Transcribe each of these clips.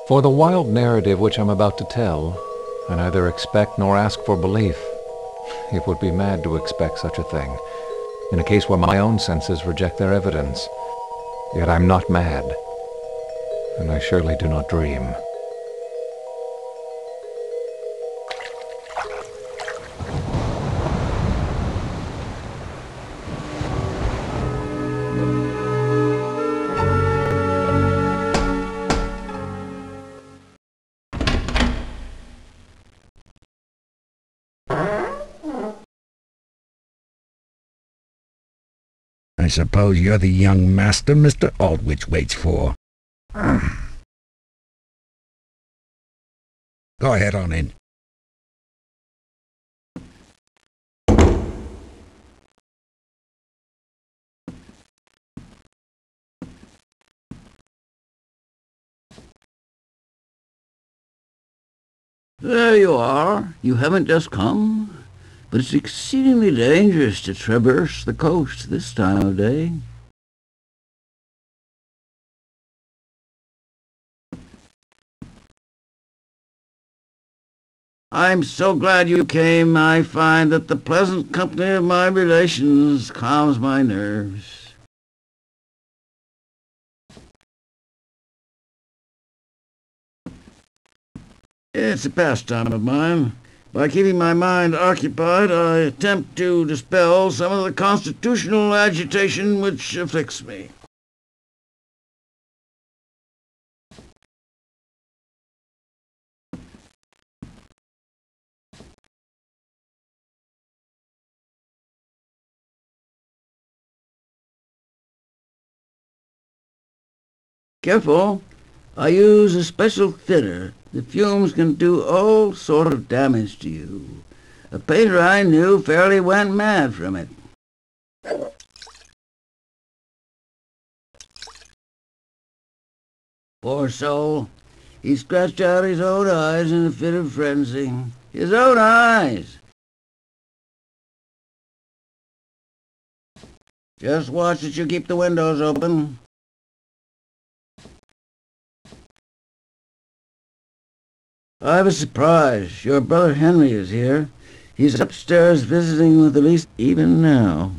For the wild narrative which I'm about to tell, I neither expect nor ask for belief. It would be mad to expect such a thing, in a case where my own senses reject their evidence. Yet I'm not mad, and I surely do not dream. I suppose you're the young master Mr. Aldwych waits for. Go ahead on in. There you are. You haven't just come? But it's exceedingly dangerous to traverse the coast this time of day. I'm so glad you came. I find that the pleasant company of my relations calms my nerves. It's a pastime of mine. By keeping my mind occupied, I attempt to dispel some of the constitutional agitation which afflicts me. Careful. I use a special thinner. The fumes can do all sort of damage to you. A painter I knew fairly went mad from it. Poor soul. He scratched out his own eyes in a fit of frenzy. His own eyes! Just watch that you keep the windows open. I have a surprise. Your brother Henry is here. He's upstairs visiting with Elise even now.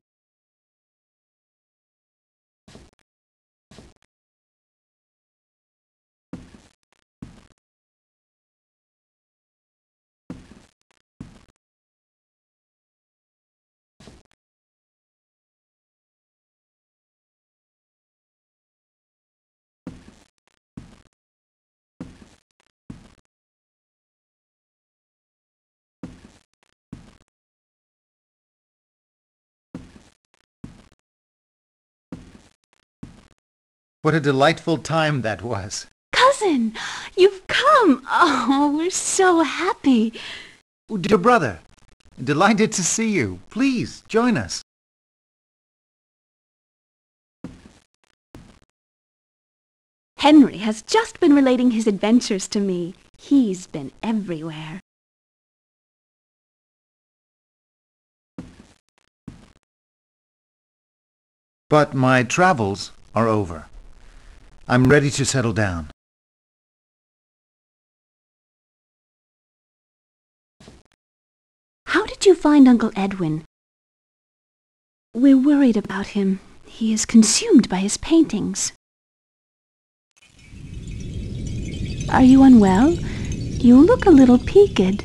What a delightful time that was. Cousin, you've come. Oh, we're so happy. Dear brother, delighted to see you. Please, join us. Henry has just been relating his adventures to me. He's been everywhere. But my travels are over. I'm ready to settle down. How did you find Uncle Edwin? We're worried about him. He is consumed by his paintings. Are you unwell? You look a little peaked.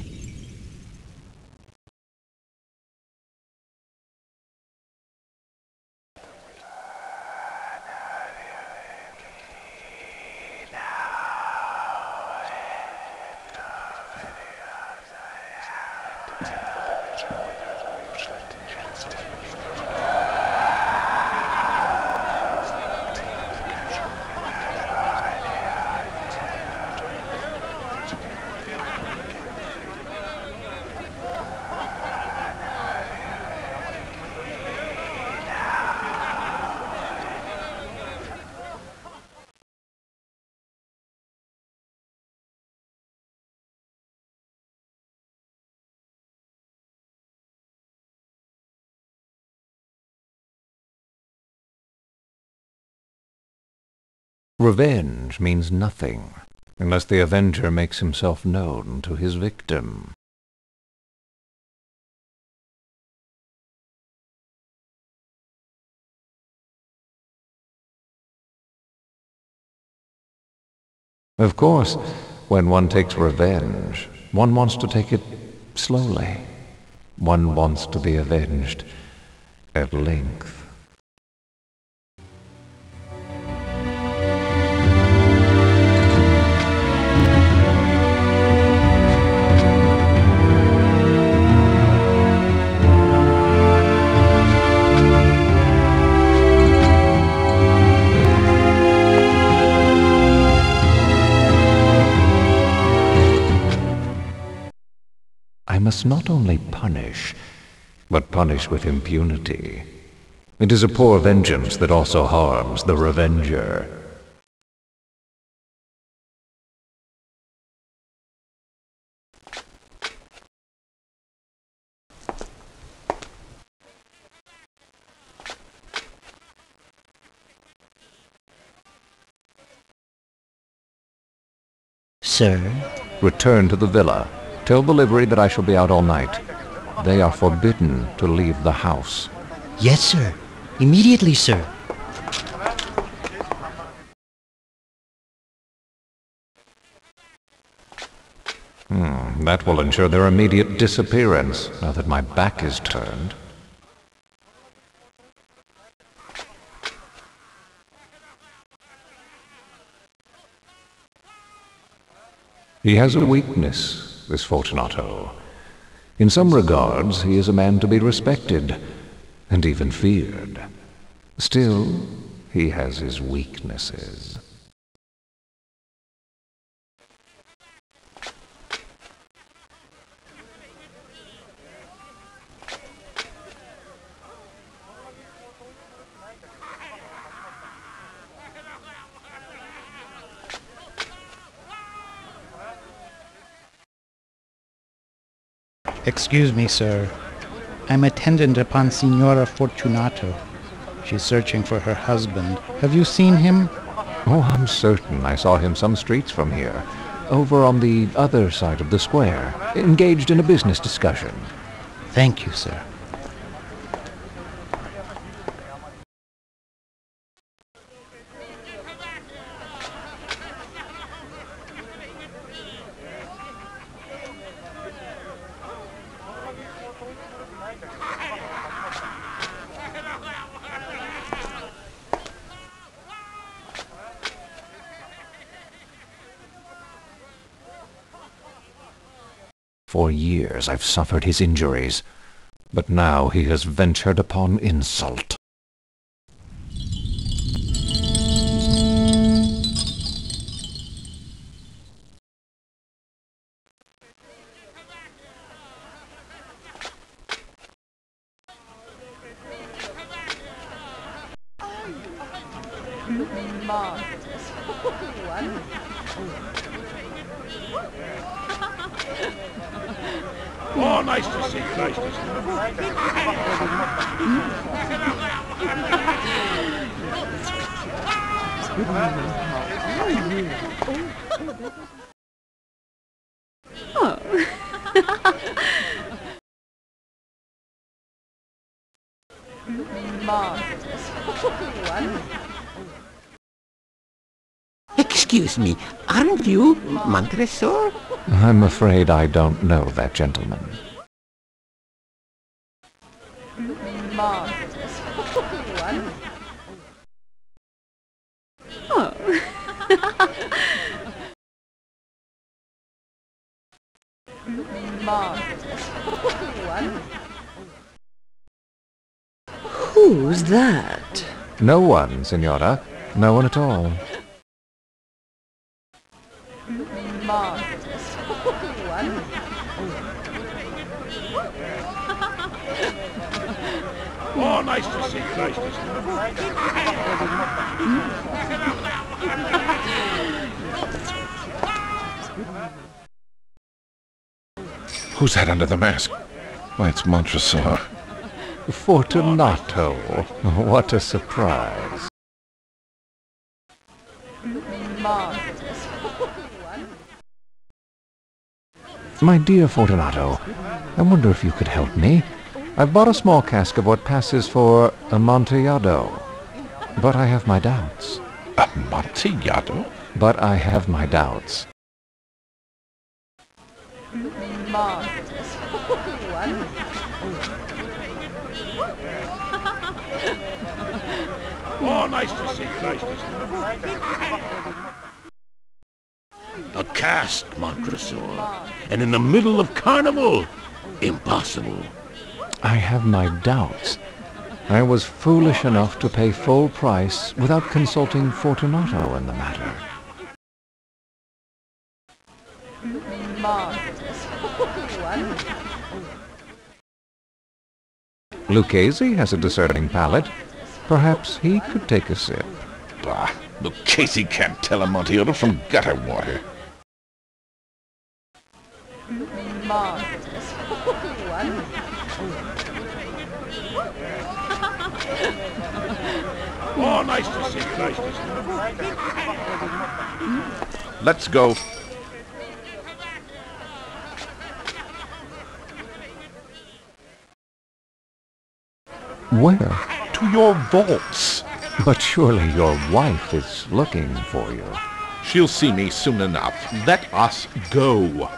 Revenge means nothing unless the avenger makes himself known to his victim. Of course, when one takes revenge, one wants to take it slowly. One wants to be avenged at length. I must not only punish, but punish with impunity. It is a poor vengeance that also harms the revenger. Sir? Return to the villa. Tell the livery that I shall be out all night. They are forbidden to leave the house. Yes, sir. Immediately, sir. That will ensure their immediate disappearance, now that my back is turned. He has a weakness, this Fortunato. In some regards, he is a man to be respected, and even feared. Still, he has his weaknesses. Excuse me, sir. I'm attendant upon Signora Fortunato. She's searching for her husband. Have you seen him? Oh, I'm certain I saw him some streets from here, over on the other side of the square, engaged in a business discussion. Thank you, sir. For years I've suffered his injuries, but now he has ventured upon insult. Oh, nice to see you, nice to see Excuse me, aren't you Montresor? I'm afraid I don't know that gentleman. Who's that? No one, Signora. No one at all. Oh, nice to see you, nice to see you. Who's that under the mask? Why, it's Montresor. Fortunato. What a surprise. My dear Fortunato, I wonder if you could help me. I've bought a small cask of what passes for Amontillado, but I have my doubts. Amontillado? But I have my doubts. Oh, nice to see you, nice to see you. A cask, Montresor, and in the middle of Carnival? Impossible. I have my doubts. I was foolish enough to pay full price without consulting Fortunato in the matter. Lucchese has a discerning palate. Perhaps he could take a sip. Bah, Lucchese can't tell Amontillado from gutter water. Oh, nice to see you, nice to see you. Let's go. Where? To your vaults. But surely your wife is looking for you. She'll see me soon enough. Let us go.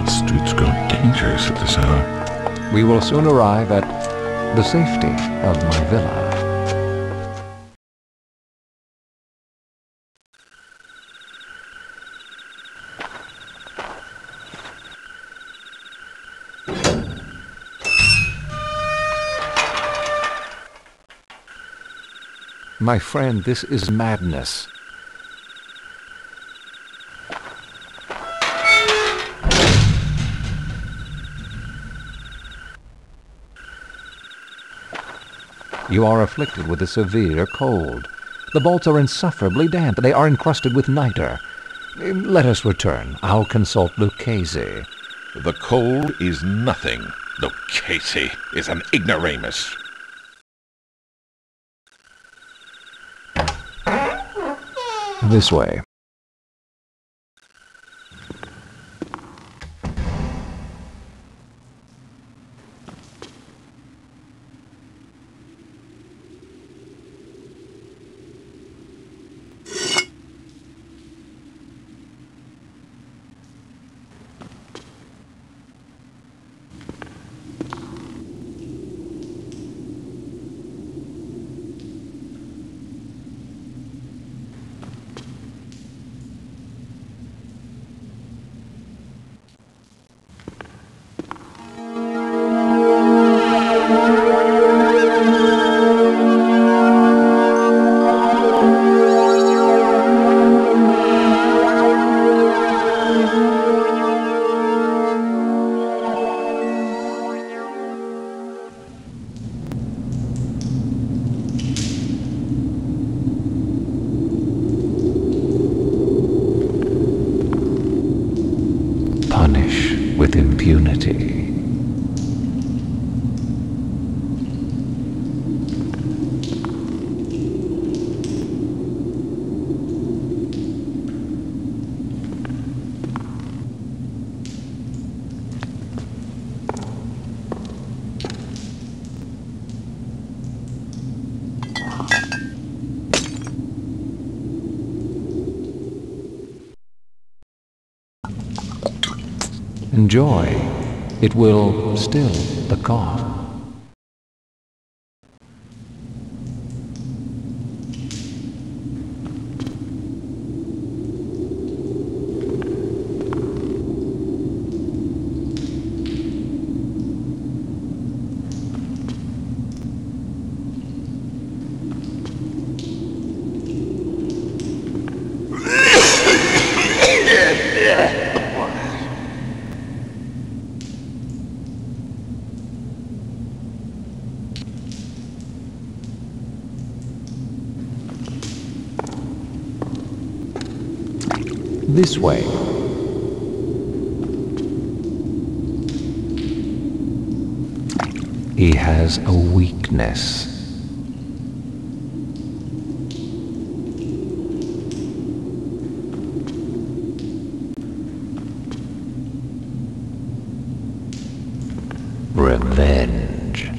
The streets grow dangerous at this hour. We will soon arrive at the safety of my villa. My friend, this is madness. You are afflicted with a severe cold. The vaults are insufferably damp. They are encrusted with nitre. Let us return. I'll consult Lucchese. The cold is nothing. Lucchese is an ignoramus. This way. Punish with impunity. Enjoy. It will still the cough. This way. He has a weakness. Revenge.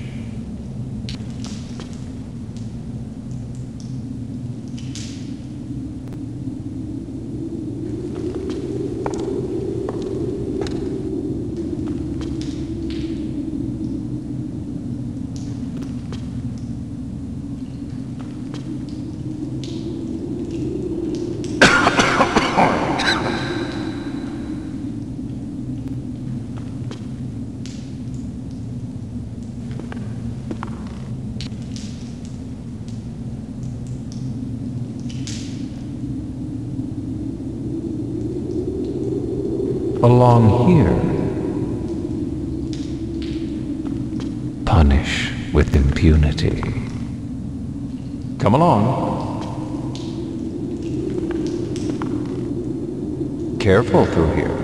Along here, punish with impunity. Come along. Careful through here.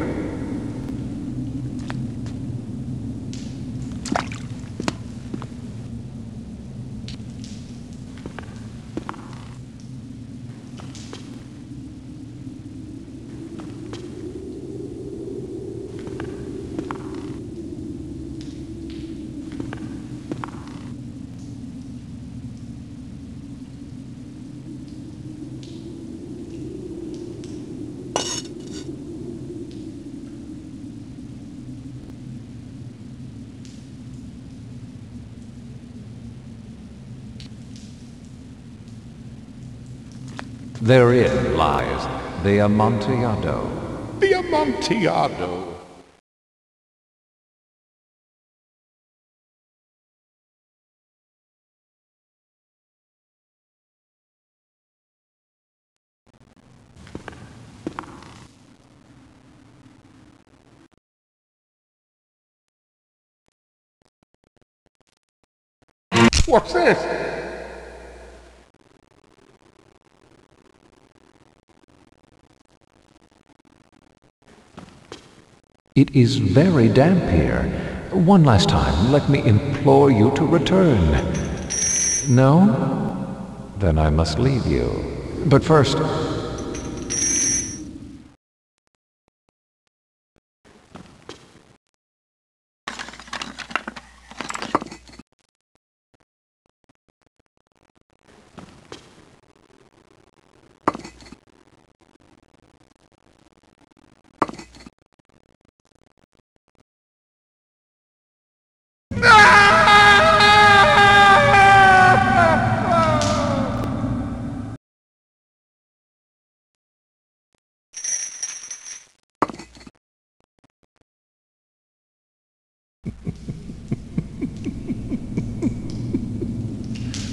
Therein lies the Amontillado. The Amontillado. What's this? It is very damp here. One last time, let me implore you to return. No? Then I must leave you. But first...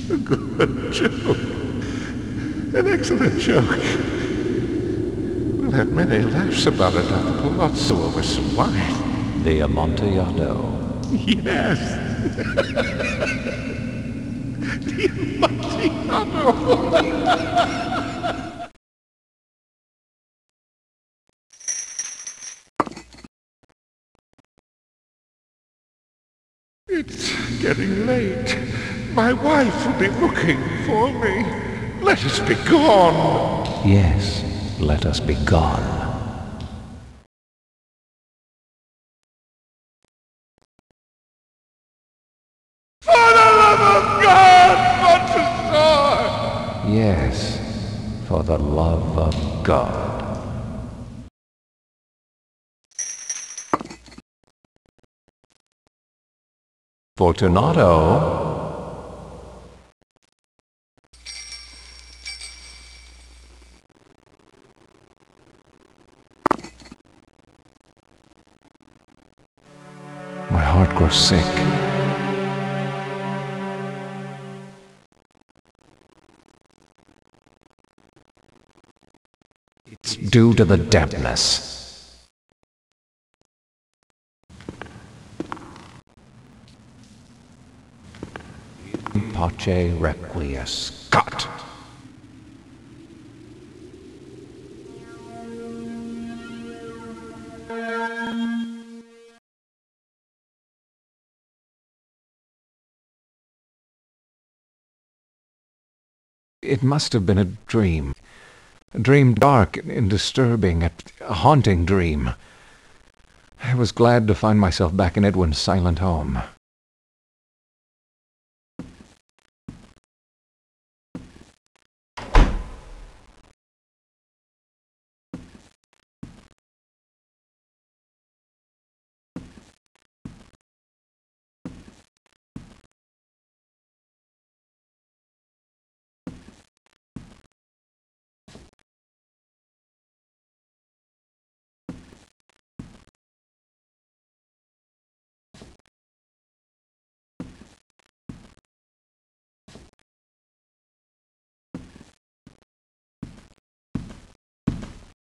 A good joke. An excellent joke. We'll have many laughs about it at the palazzo over some wine. The Amontillado. Yes. The Amontillado. It's getting late. My wife will be looking for me. Let us be gone. Yes, let us be gone. For the love of God, Montresor! Yes, for the love of God. Fortunato. My heart grows sick. It's due to the dampness. Pace requiescat. It must have been a dream. A dream dark and disturbing, a haunting dream. I was glad to find myself back in Edwin's silent home.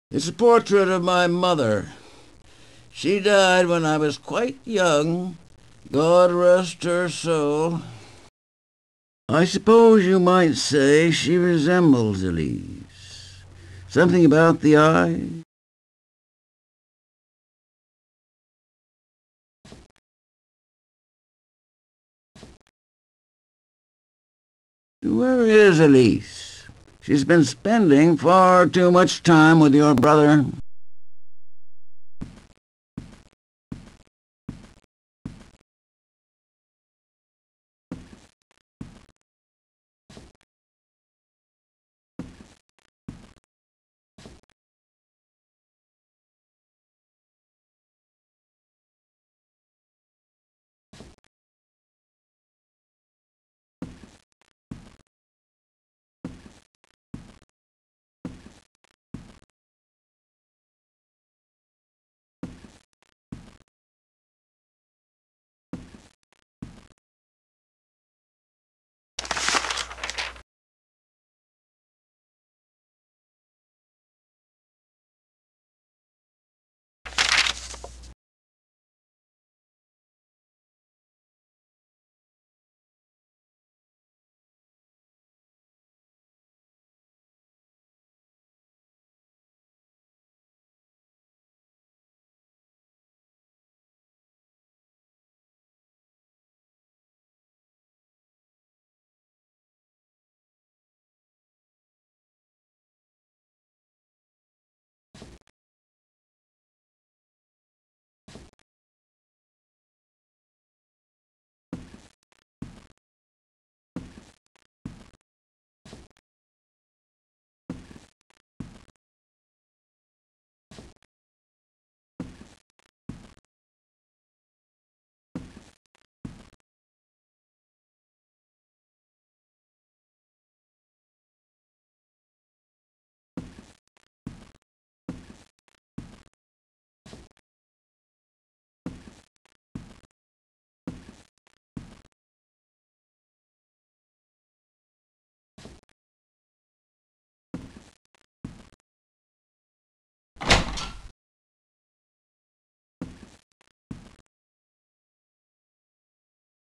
It's a portrait of my mother. She died when I was quite young. God rest her soul. I suppose you might say she resembles Elise. Something about the eye? Where is Elise? She's been spending far too much time with your brother.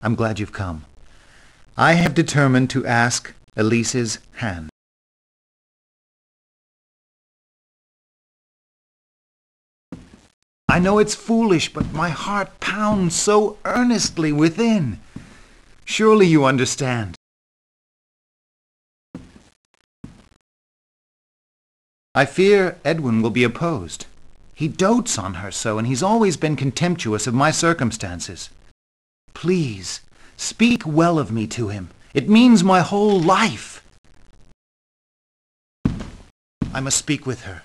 I'm glad you've come. I have determined to ask Elise's hand. I know it's foolish, but my heart pounds so earnestly within. Surely you understand. I fear Edwin will be opposed. He dotes on her so, and he's always been contemptuous of my circumstances. Please, speak well of me to him. It means my whole life. I must speak with her.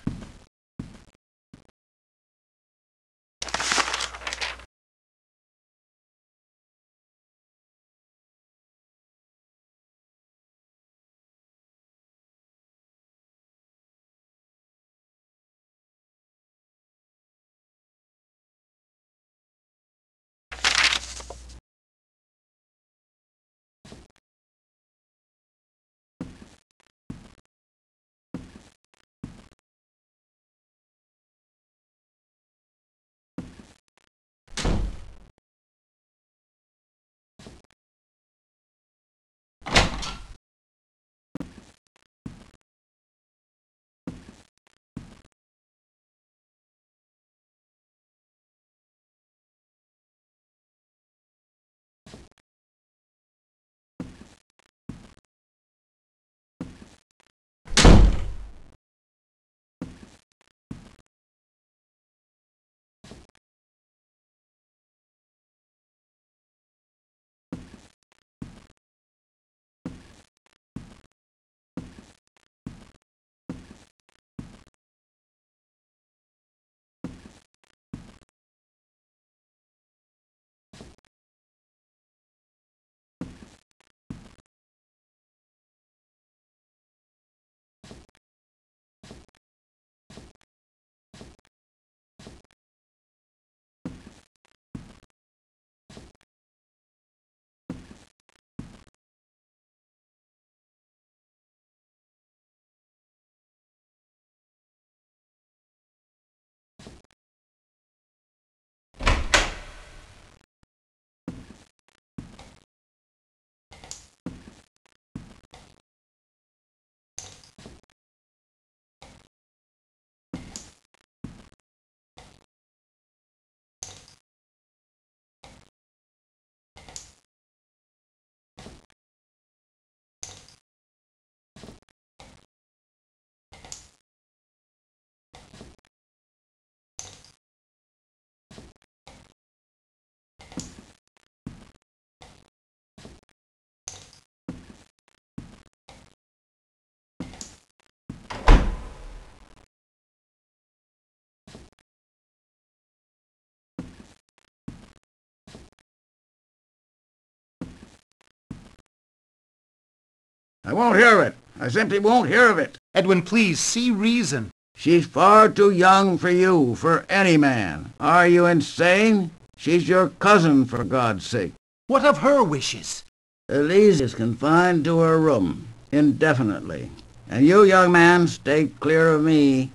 I won't hear of it. I simply won't hear of it. Edwin, please, see reason. She's far too young for you, for any man. Are you insane? She's your cousin, for God's sake. What of her wishes? Elise is confined to her room, indefinitely. And you, young man, stay clear of me.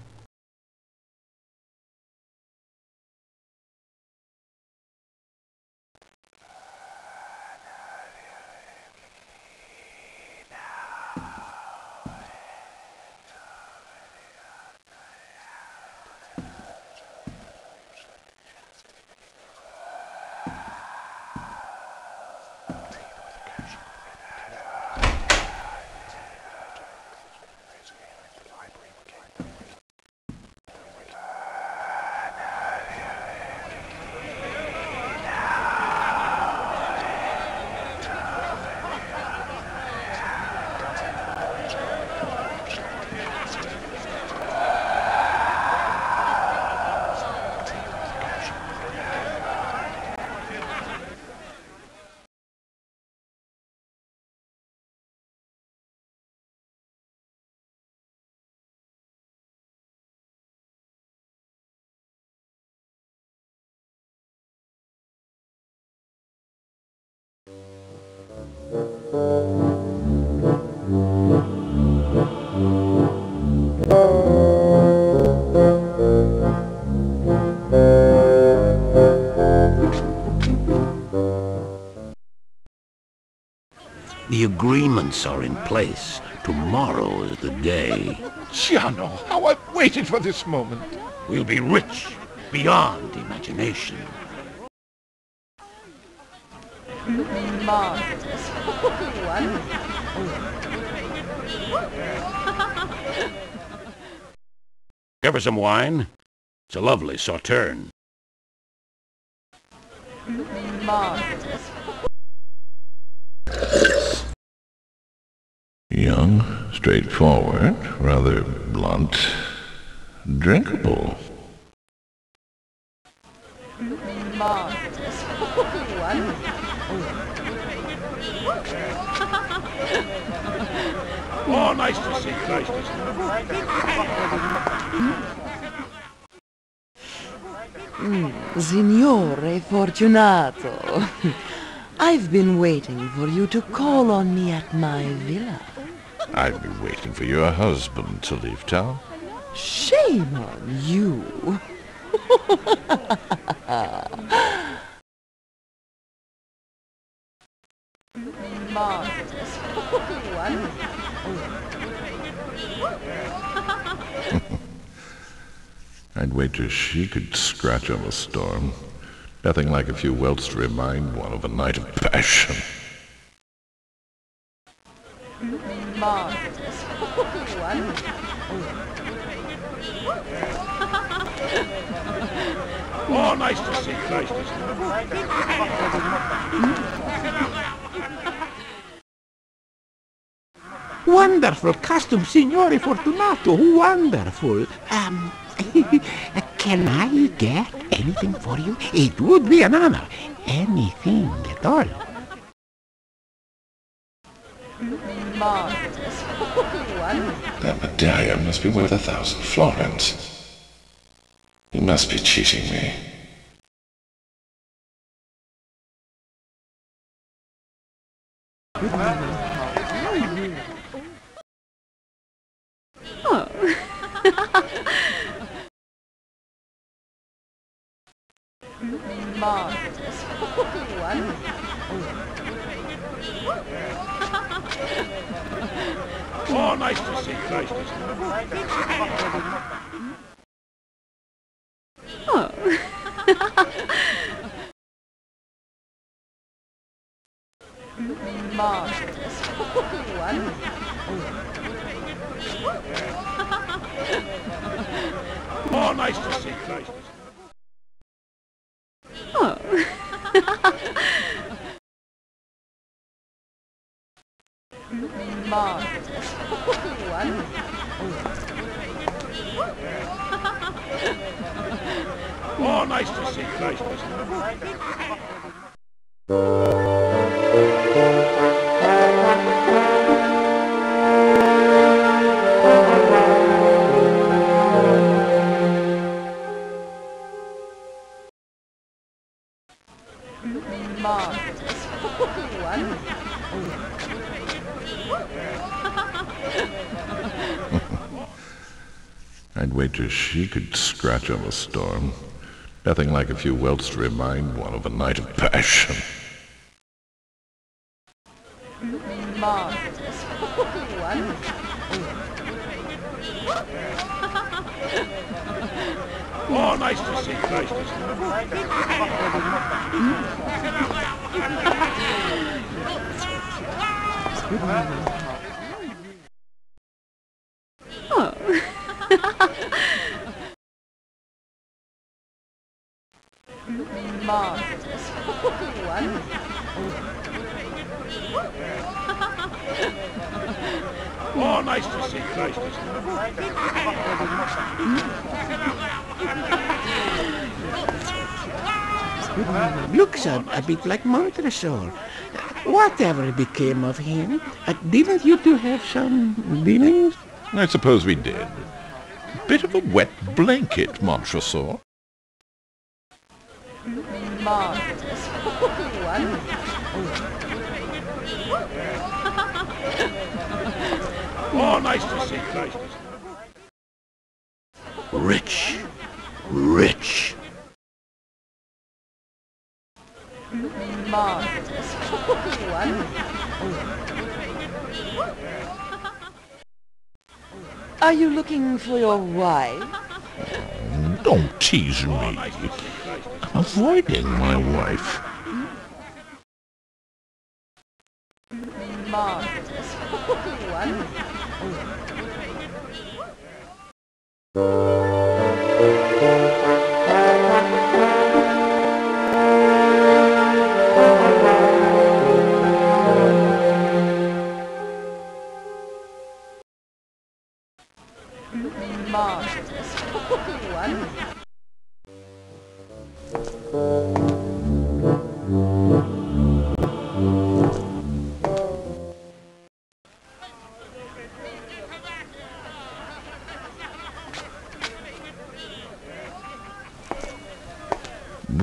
The agreements are in place. Tomorrow is the day. Giano, how I've waited for this moment. We'll be rich beyond imagination. Give her some wine. It's a lovely sauterne. Young, straightforward, rather blunt, drinkable. Oh, nice to see you, nice to see you. Signore Fortunato, I've been waiting for you to call on me at my villa. I've been waiting for your husband to leave town. Shame on you. I'd wager she could scratch on a storm. Nothing like a few welts to remind one of a night of passion. Oh, nice to see you, nice to see you. Wonderful costume, Signore Fortunato. Wonderful. Can I get anything for you? It would be an honor. Anything at all. That medallion must be worth 1,000 florins. You must be cheating me. Oh, nice to see you, nice to see Oh, nice to see you, nice to see Oh, nice to see you, nice to see you. I'd wager she could scratch up a storm. Nothing like a few welts to remind one of a night of passion. Oh, nice to see you, nice to see Oh, nice to see you, nice to see Looks a bit like Montresor. Whatever became of him? Didn't you two have some dealings? I suppose we did. Bit of a wet blanket, Montresor. Oh, nice to see you, nice to see Rich. Rich. Are you looking for your wife? Don't tease me. I'm avoiding my wife.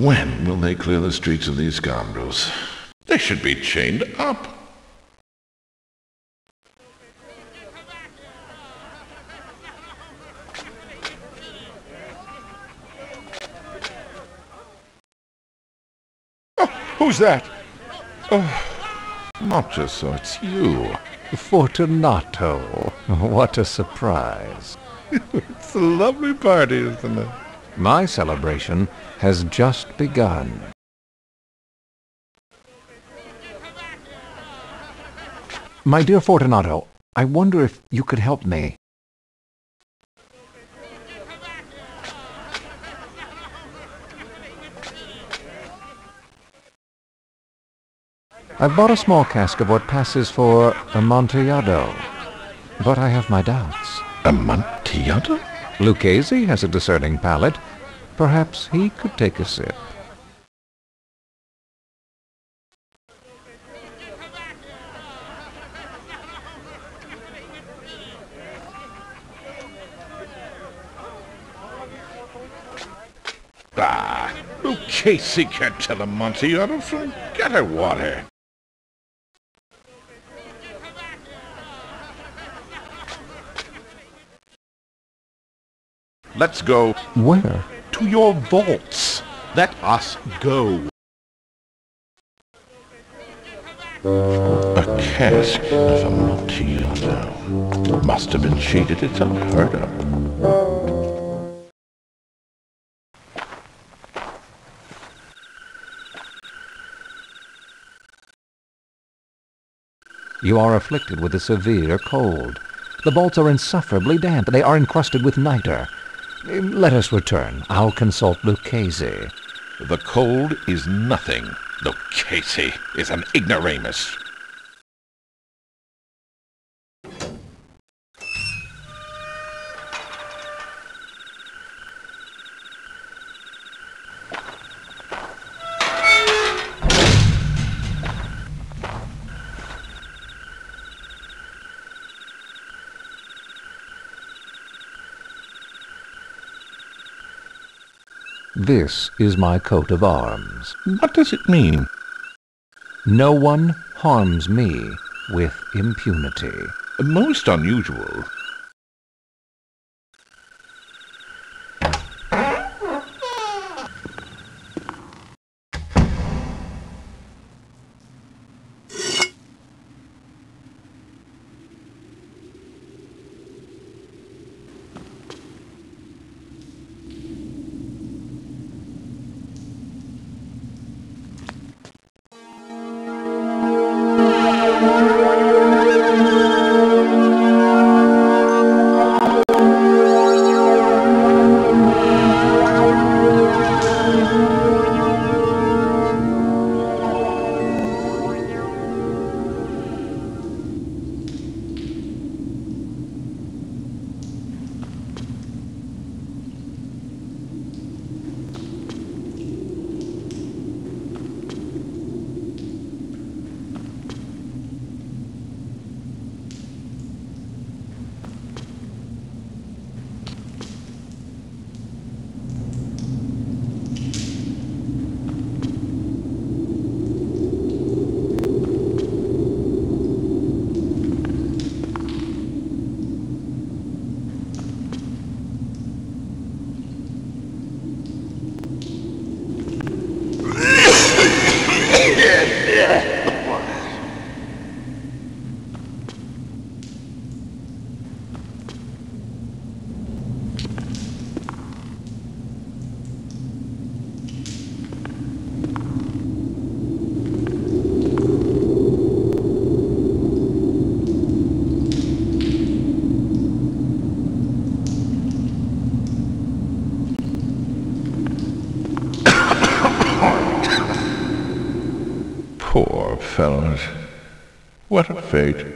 When will they clear the streets of these scoundrels? They should be chained up. Oh, who's that? Oh, Montresor, it's you. Fortunato. What a surprise. It's a lovely party, isn't it? My celebration has just begun. My dear Fortunato, I wonder if you could help me. I've bought a small cask of what passes for Amontillado, but I have my doubts. Amontillado? Lucchese has a discerning palate. Perhaps he could take a sip. Ah, Lucchese can't tell Amontillado from gutter water. Let's go. Where? To your vaults. Let us go. A cask of Amontillado. Must have been cheated. It's unheard of. You are afflicted with a severe cold. The vaults are insufferably damp. They are encrusted with nitre. Let us return. I'll consult Lucchese. The cold is nothing. Lucchese is an ignoramus. This is my coat of arms. What does it mean? No one harms me with impunity. Most unusual. Poor fellows. What a fate.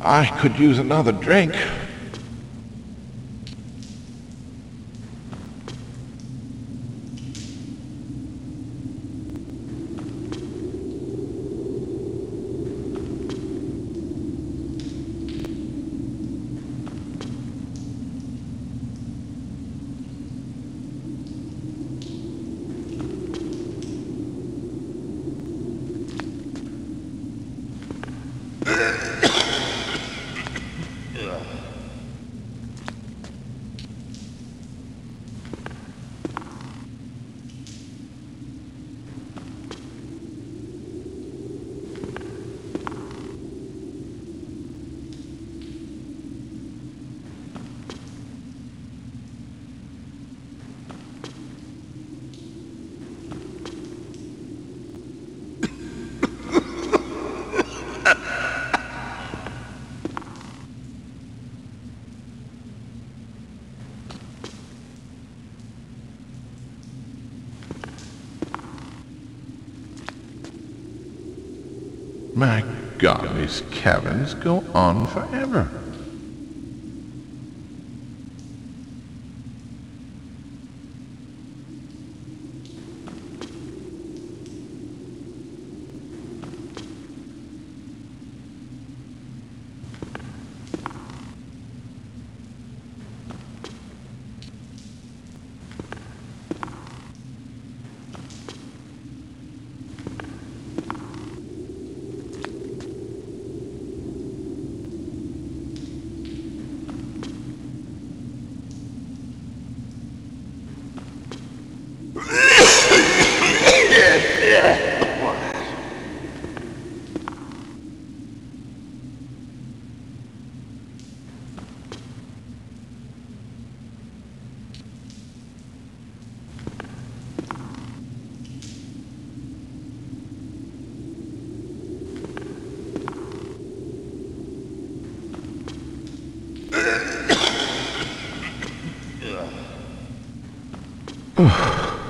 I could use another drink. My God, these caverns go on forever.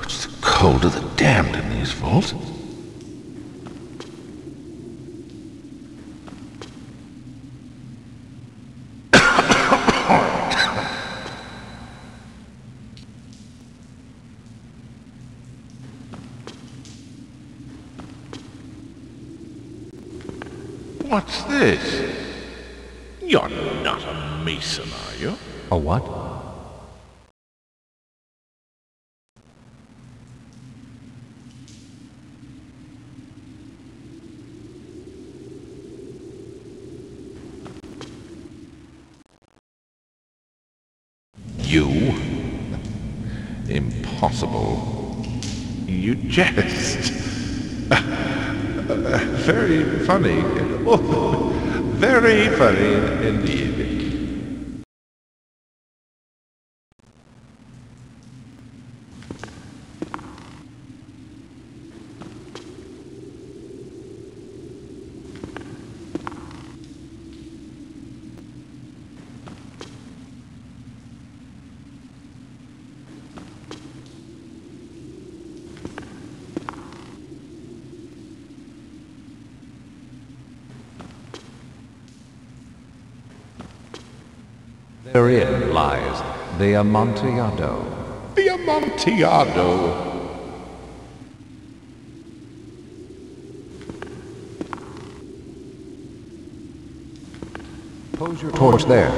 It's the cold of the damned in these vaults. What's this? You're not a mason, are you? A what? You? Impossible. You jest. Very funny. Oh, very funny indeed. Therein lies the Amontillado. The Amontillado. Pose your torch there.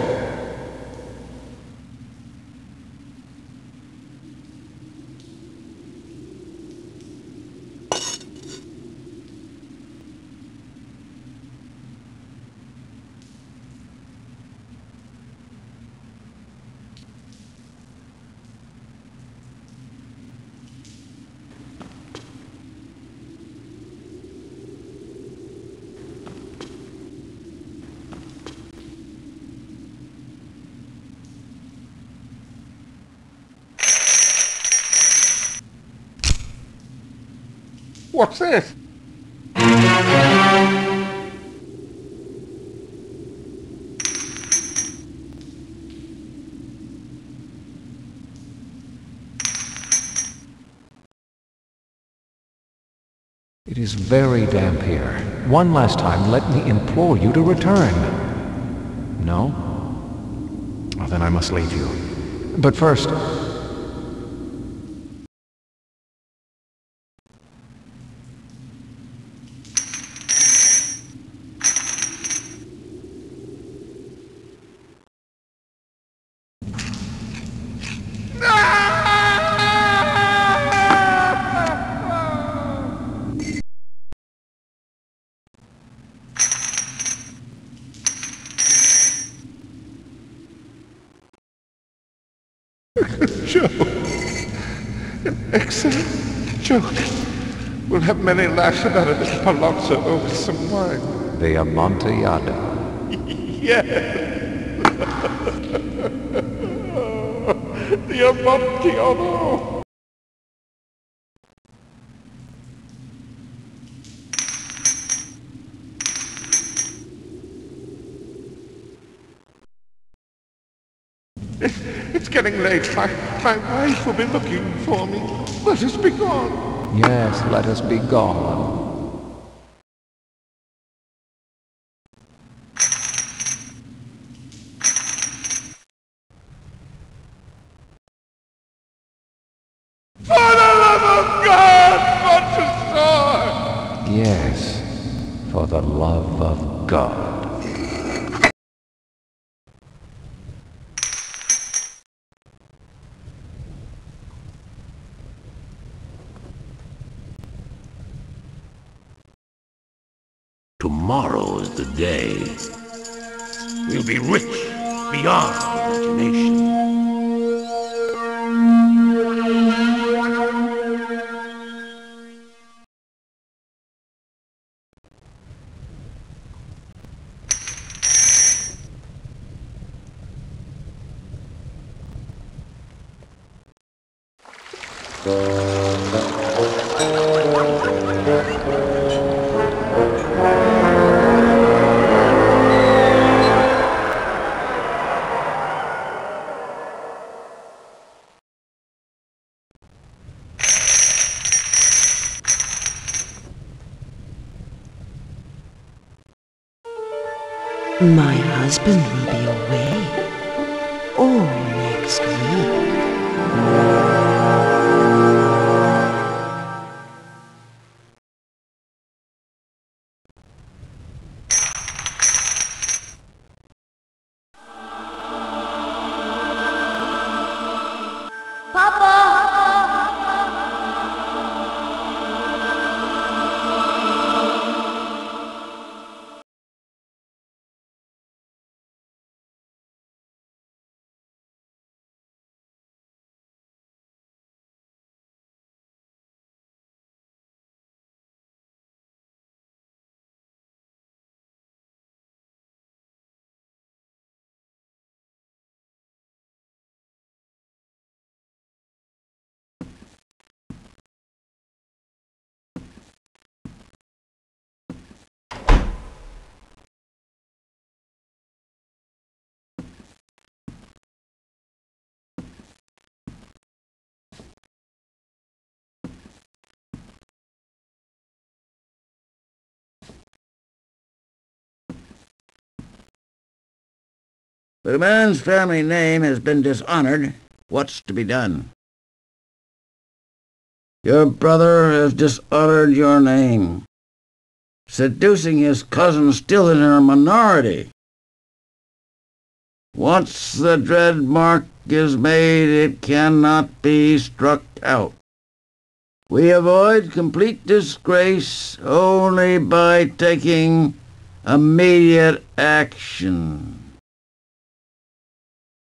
What's this? It is very damp here. One last time, let me implore you to return. No? Well, then I must leave you. But first... Joke. An excellent joke. We'll have many laughs about it at Palazzo over some wine. The Amontillado. Yes. The Amontillado. It's getting late. My wife will be looking for me. Let us be gone. Yes, let us be gone. For the love of God, Wanderswan! Yes, for the love of God. Tomorrow is the day. We'll be rich beyond imagination. My husband will be away all next week. But a man's family name has been dishonored. What's to be done? Your brother has dishonored your name, seducing his cousin still in her minority. Once the dread mark is made, it cannot be struck out. We avoid complete disgrace only by taking immediate action.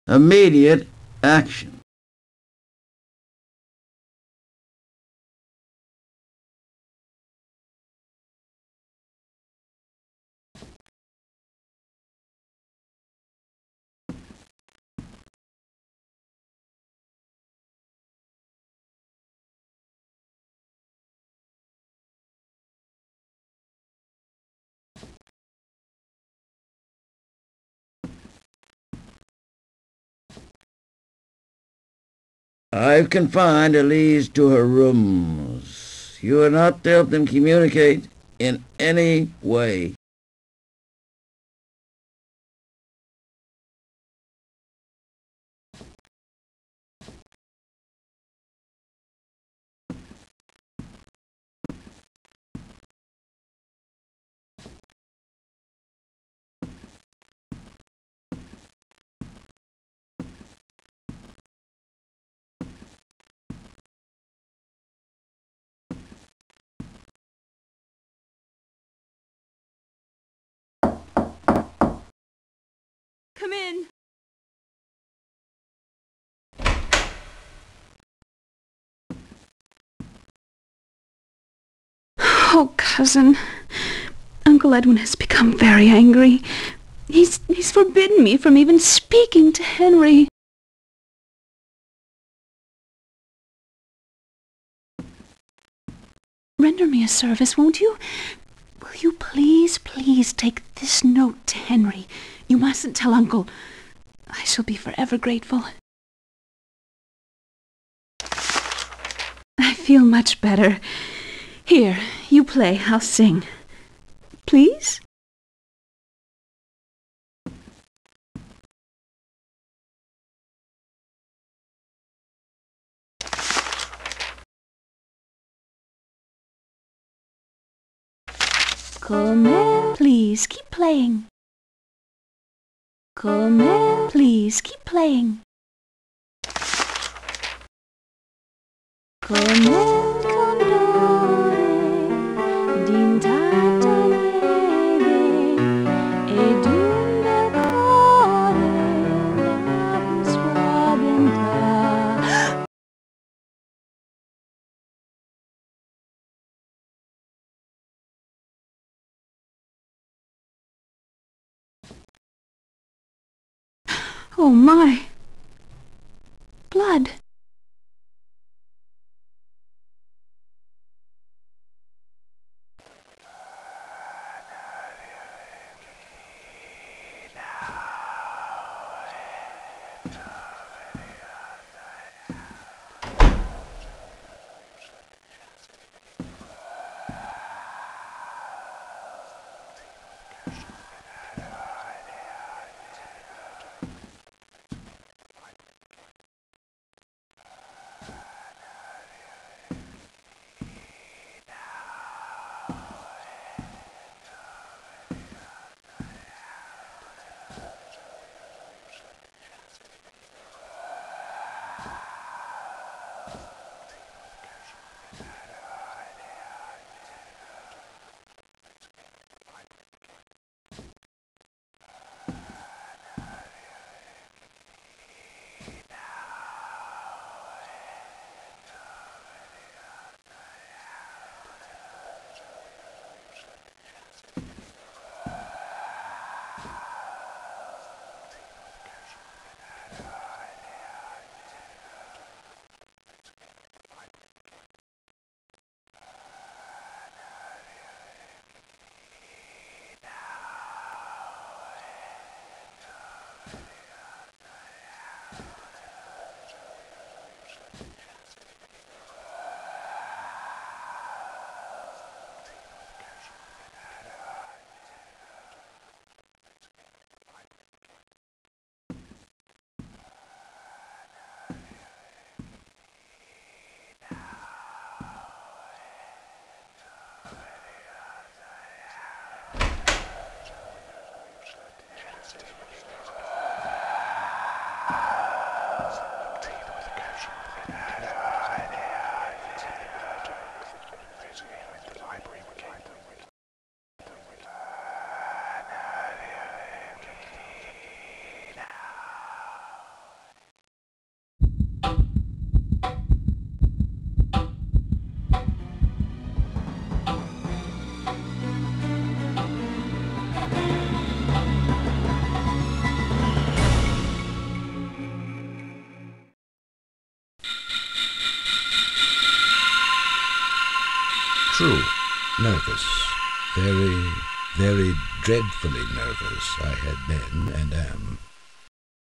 Immediate action. I've confined Elise to her rooms. You are not to help them communicate in any way. Come in. Oh, cousin. Uncle Edwin has become very angry. He's forbidden me from even speaking to Henry. Render me a service, won't you? Will you please take this note to Henry? You mustn't tell Uncle. I shall be forever grateful. I feel much better. Here, you play, I'll sing. Please? Come, please, keep playing. Come, please, keep playing. Come, condore, dintata nieve, ed un bel cuore la suaventà. Oh my! Blood! True. Nervous. Very, very dreadfully nervous I had been and am.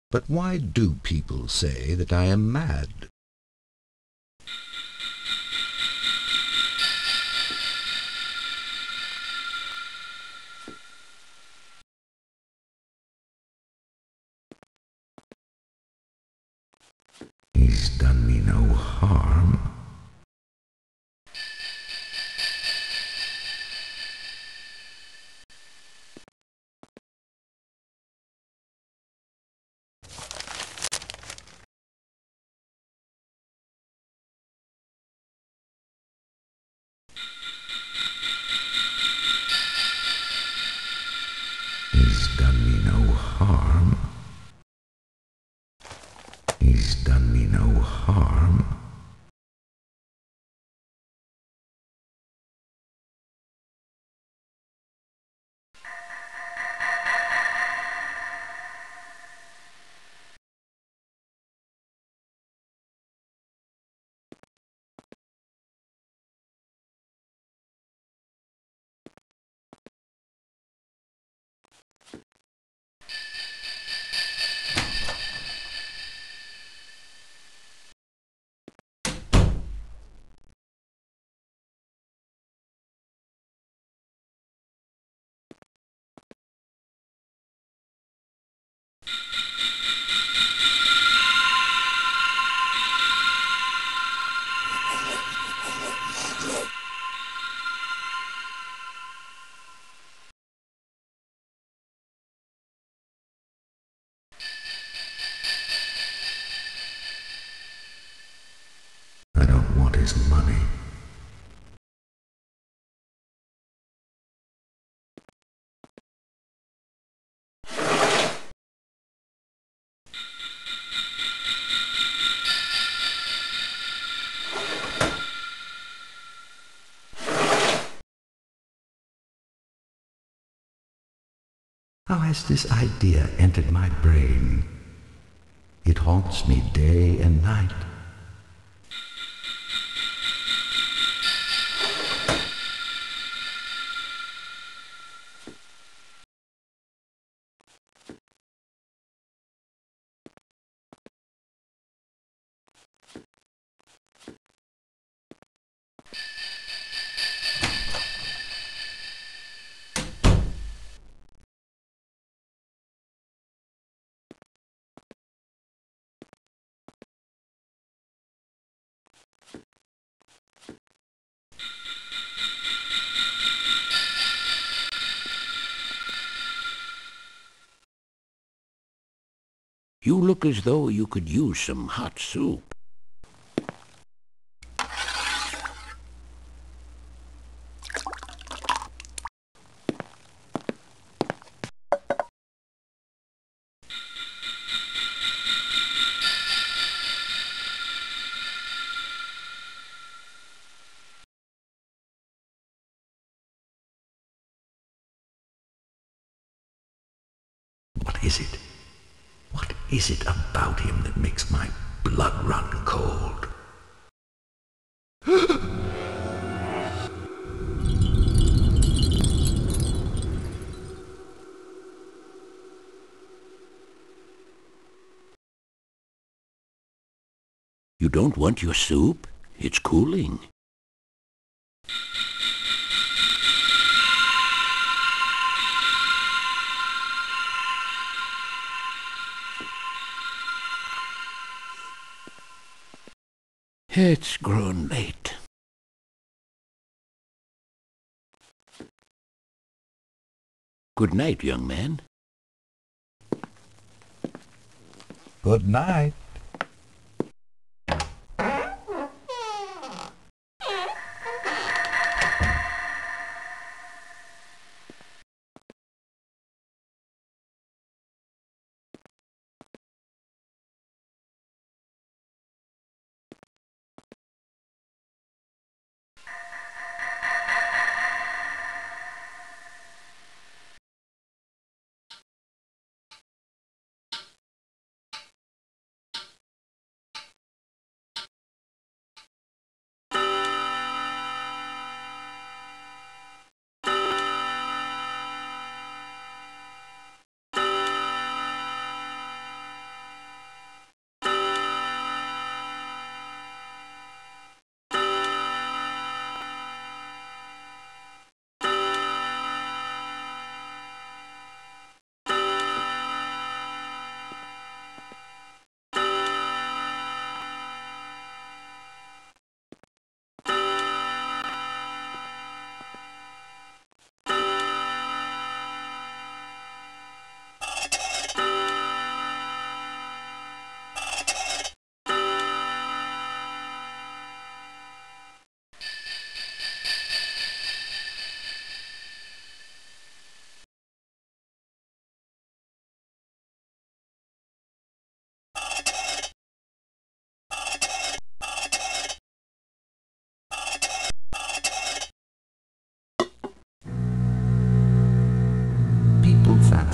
But why do people say that I am mad? He's done me no harm. He's done me no harm. He's done me no harm. I don't want his money. How has this idea entered my brain? It haunts me day and night. You look as though you could use some hot soup. What is it? What is it about him that makes my blood run cold? You don't want your soup? It's cooling. It's grown late. Good night, young man. Good night.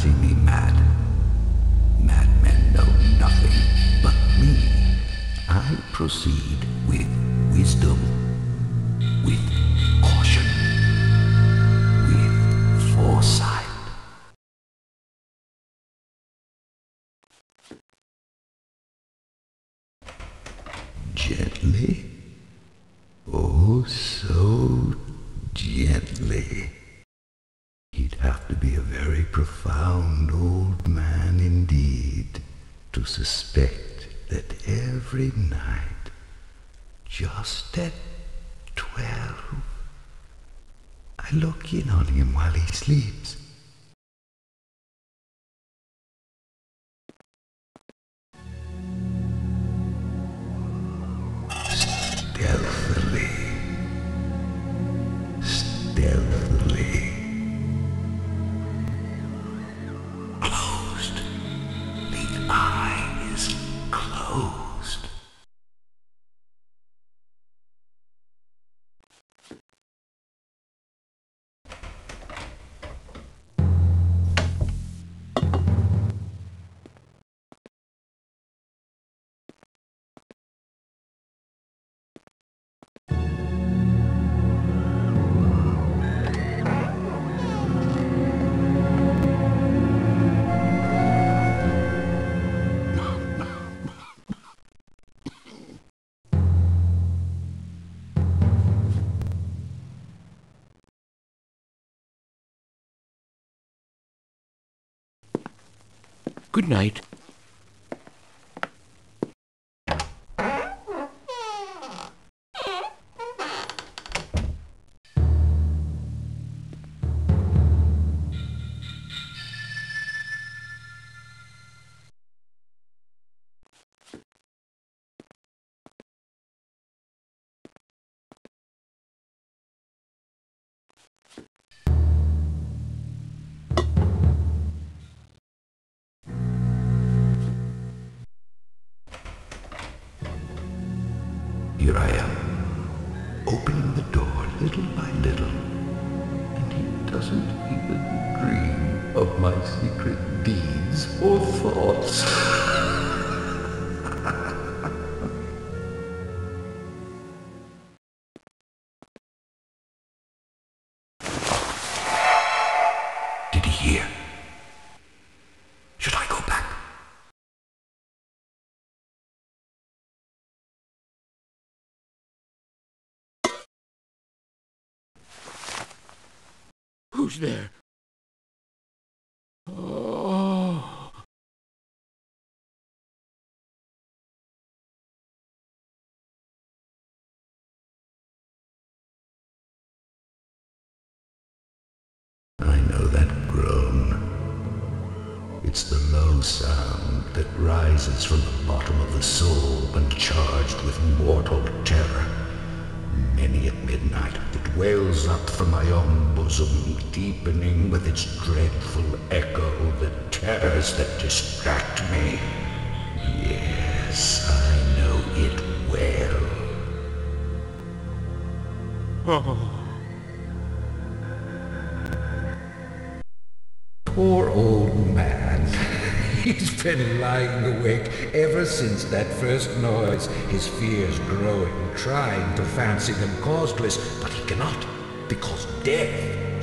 fancy me mad. Madmen know nothing but me. I proceed with wisdom, with caution, with foresight. Gently, oh so gently. He'd have to be a very profound old man indeed to suspect that every night, just at 12, I look in on him while he sleeps. Stealthily, stealthily. Closed. The eye is closed. Good night. Here I am, opening the door little by little, and he doesn't even dream of my secret deeds or thoughts. Did he hear? Should I go back? Who's there? Oh. I know that groan. It's the low sound that rises from the bottom of the soul when charged with mortal terror. Many at midnight it wails up from my own bosom, deepening with its dreadful echo the terrors that distract me. Yes, I know it well. Oh. Poor old man. He's been lying awake ever since that first noise, his fears growing, trying to fancy them causeless, but he cannot, because death,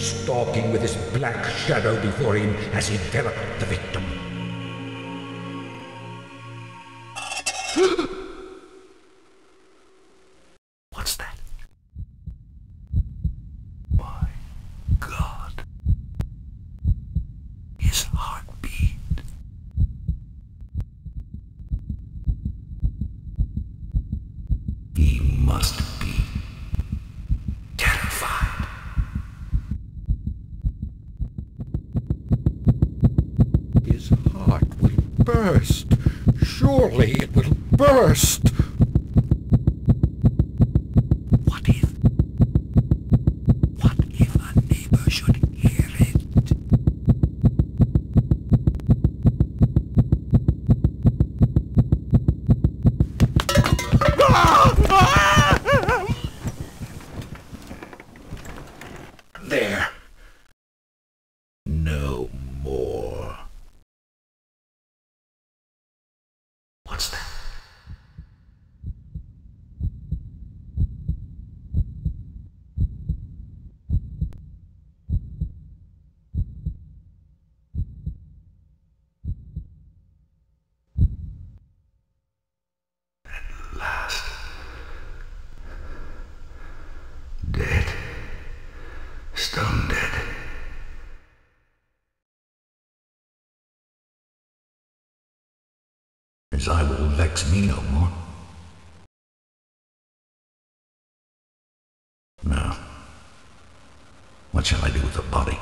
stalking with his black shadow before him, has enveloped the victim. What's that? My God. His heartbeat. He must be terrified. His heart will burst. Surely it will burst. What if a neighbor should hear it? There. No more. His eye will vex me no more. Now, what shall I do with the body?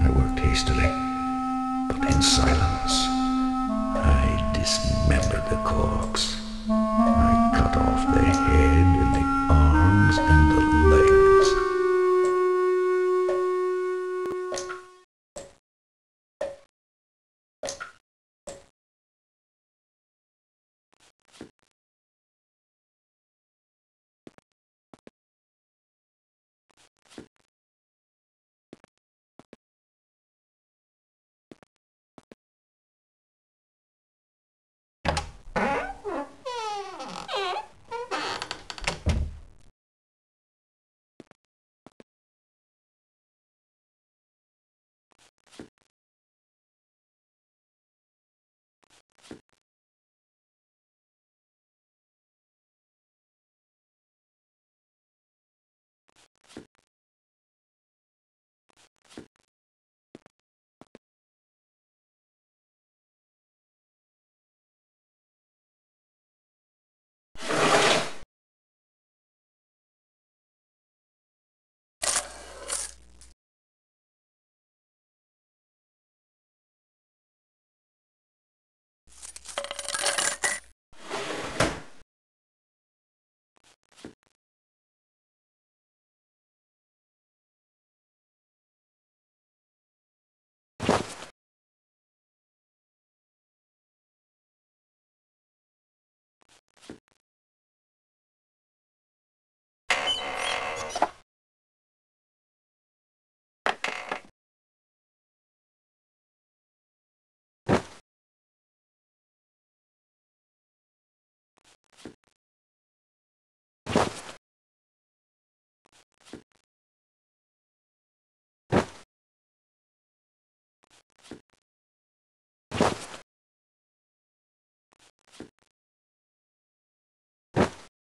I worked hastily, but in silence. I dismembered the corpse. I cut off the head and the arms and the legs.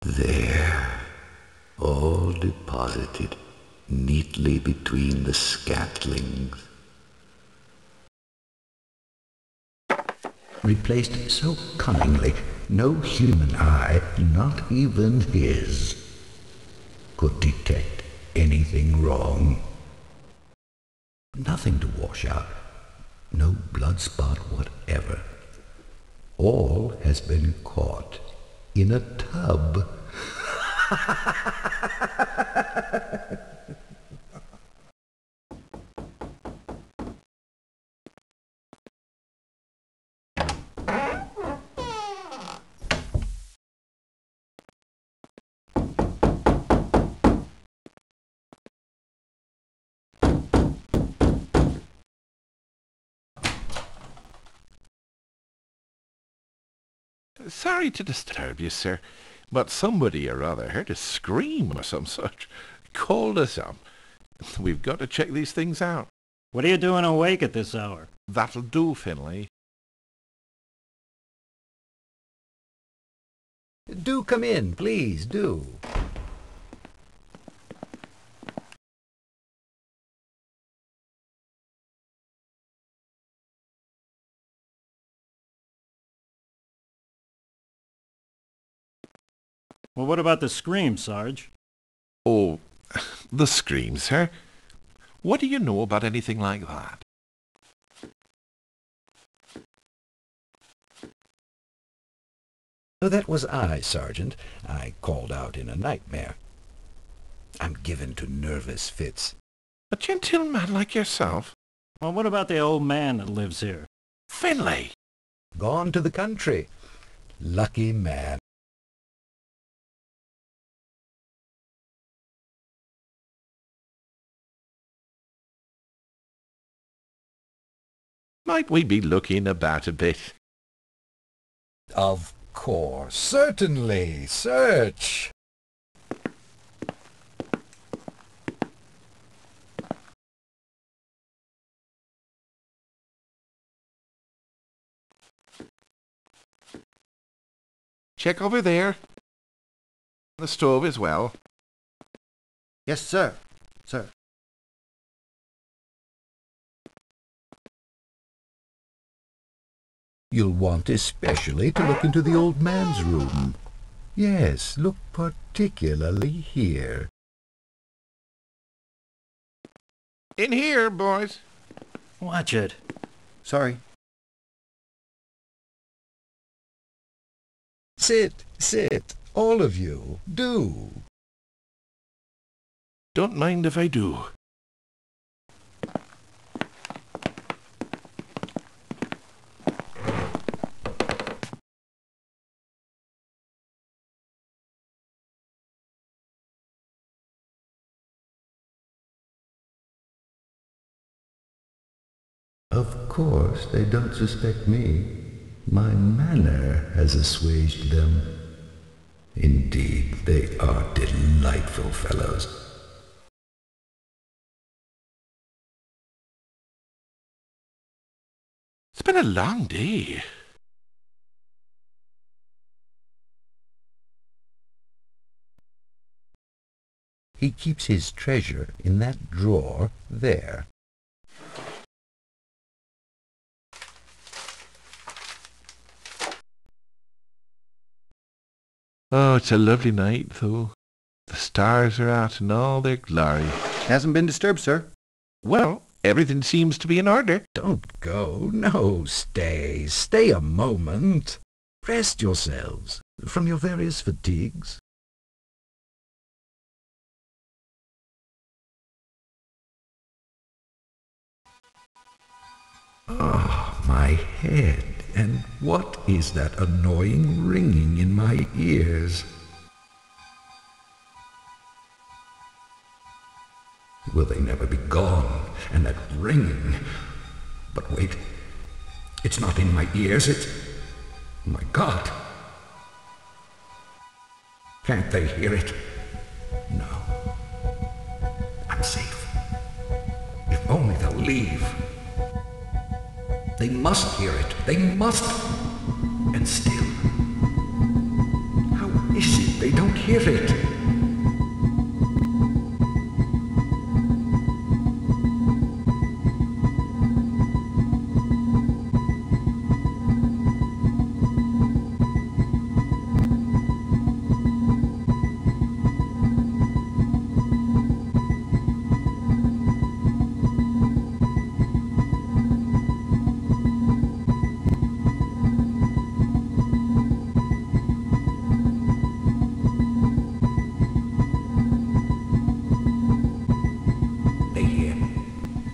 There, all deposited neatly between the scatlings. Replaced so cunningly, no human eye, not even his, could detect anything wrong. Nothing to wash out, no blood spot whatever. All has been caught in a tub. Sorry to disturb you, sir, but somebody or other heard a scream or some such. Called us up. We've got to check these things out. What are you doing awake at this hour? That'll do, Finlay. Do come in, please, do. Well, what about the scream, Sarge? Oh, the scream, sir? What do you know about anything like that? Oh, that was I, Sergeant. I called out in a nightmare. I'm given to nervous fits. A gentleman like yourself? Well, what about the old man that lives here? Finlay! Gone to the country. Lucky man. Might we be looking about a bit? Of course, certainly. Search. Check over there. The stove as well. Yes, sir. Sir. You'll want especially to look into the old man's room. Yes, look particularly here. In here, boys. Watch it. Sorry. Sit, all of you. Do. Don't mind if I do. Of course, they don't suspect me. My manner has assuaged them. Indeed, they are delightful fellows. It's been a long day. He keeps his treasure in that drawer there. Oh, it's a lovely night, though. The stars are out in all their glory. Hasn't been disturbed, sir. Well, everything seems to be in order. Don't go. No, stay. Stay a moment. Rest yourselves from your various fatigues. Ah, my head. And what is that annoying ringing in my ears? Will they never be gone? And that ringing. But wait. It's not in my ears, it's... My God. Can't they hear it? No. I'm safe. If only they'll leave. They must hear it. They must. And still. How is it they don't hear it?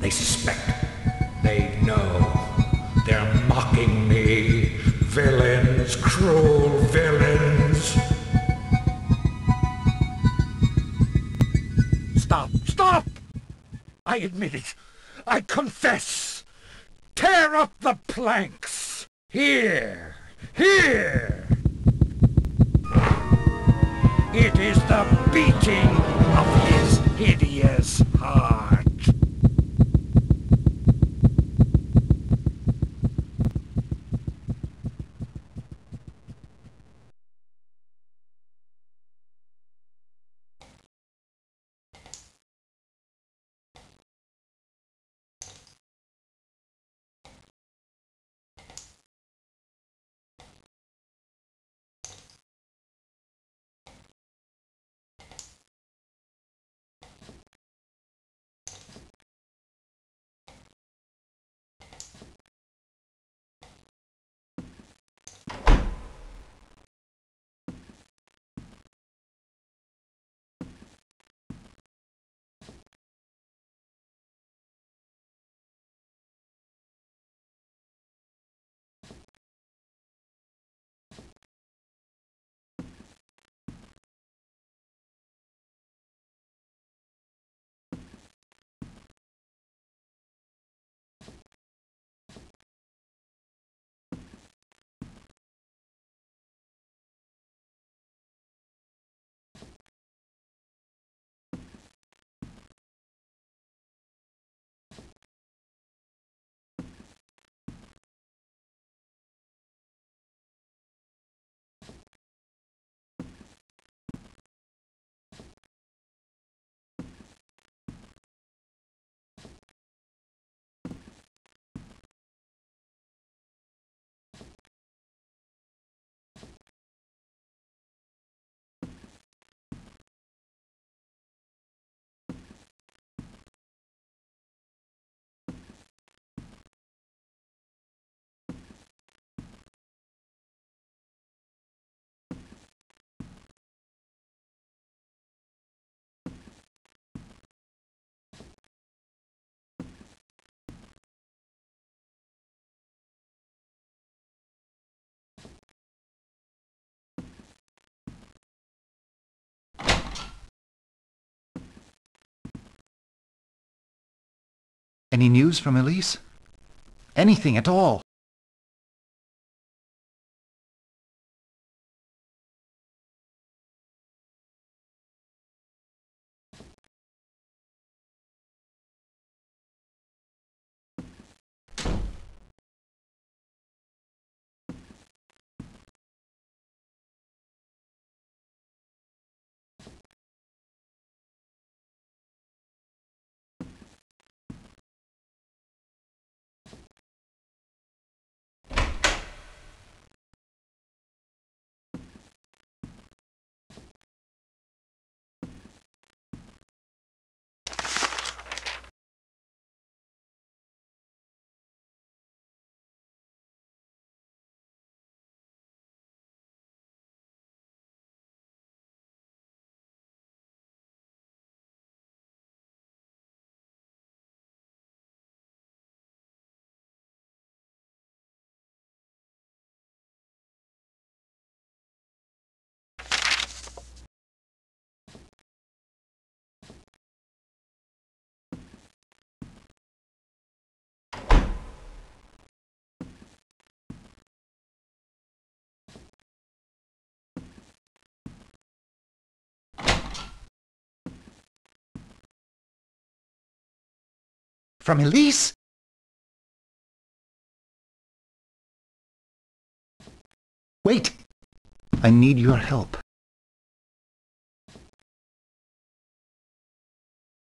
They suspect. They know. They're mocking me. Villains, cruel villains. Stop! I admit it. I confess. Tear up the planks. Here. It is the beating of his hideous heart. Any news from Elise? Anything at all? From Elise? Wait! I need your help.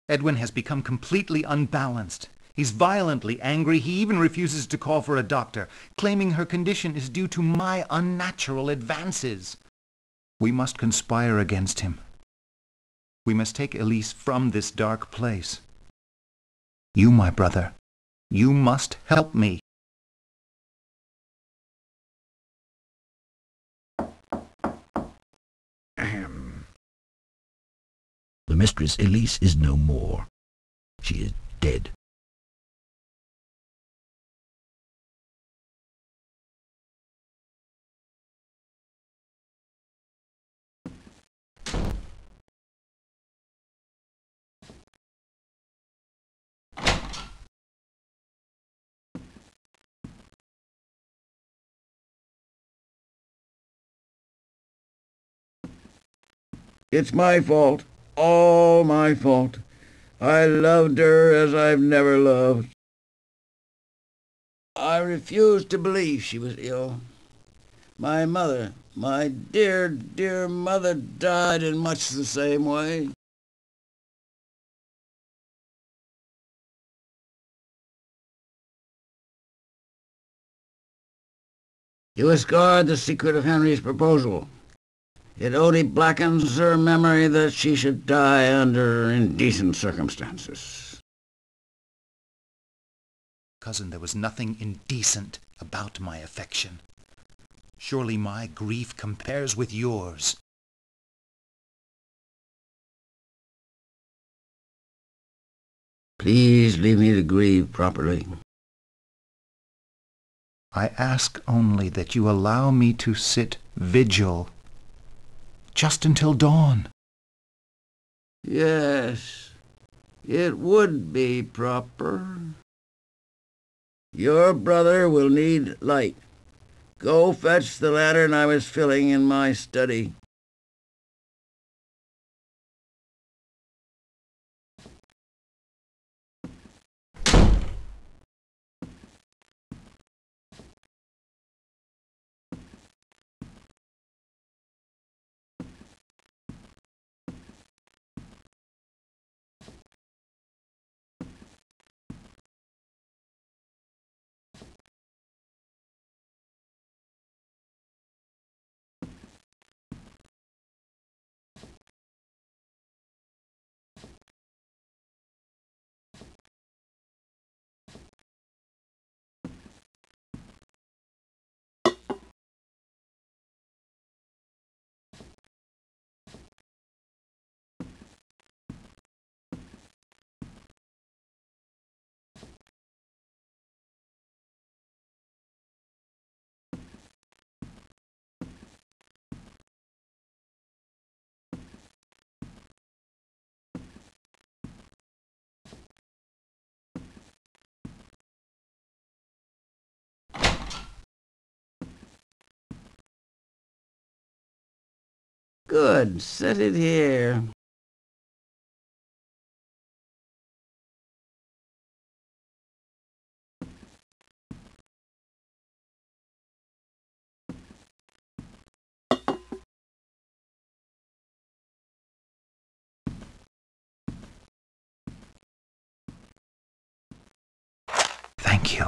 Edwin has become completely unbalanced. He's violently angry. He even refuses to call for a doctor, claiming her condition is due to my unnatural advances. We must conspire against him. We must take Elise from this dark place. You, my brother, you must help me. The Mistress Elise is no more. She is dead. It's my fault. All my fault. I loved her as I've never loved. I refused to believe she was ill. My mother, my dear, dear mother, died in much the same way. You discard the secret of Henry's proposal. It only blackens her memory that she should die under indecent circumstances. Cousin, there was nothing indecent about my affection. Surely my grief compares with yours. Please leave me to grieve properly. I ask only that you allow me to sit vigil just until dawn. Yes, it would be proper. Your brother will need light. Go fetch the lantern I was filling in my study. Good. Set it here. Thank you.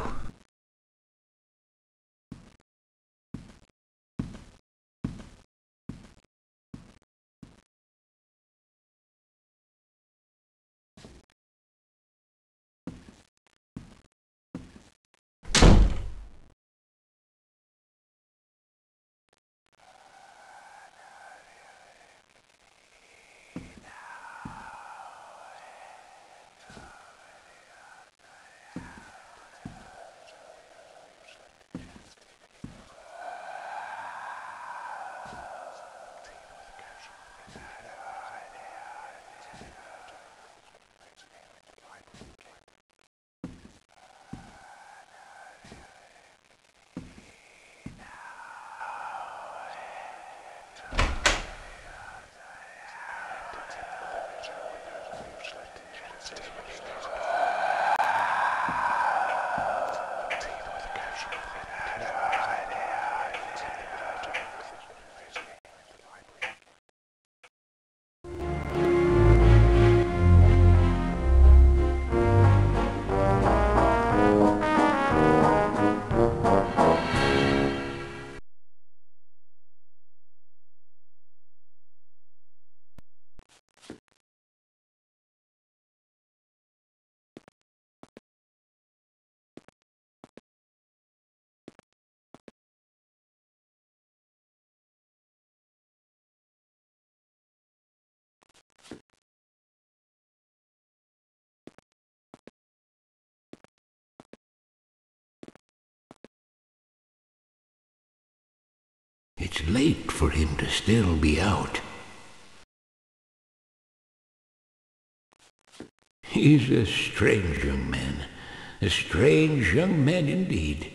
It's late for him to still be out. He's a strange young man. A strange young man indeed.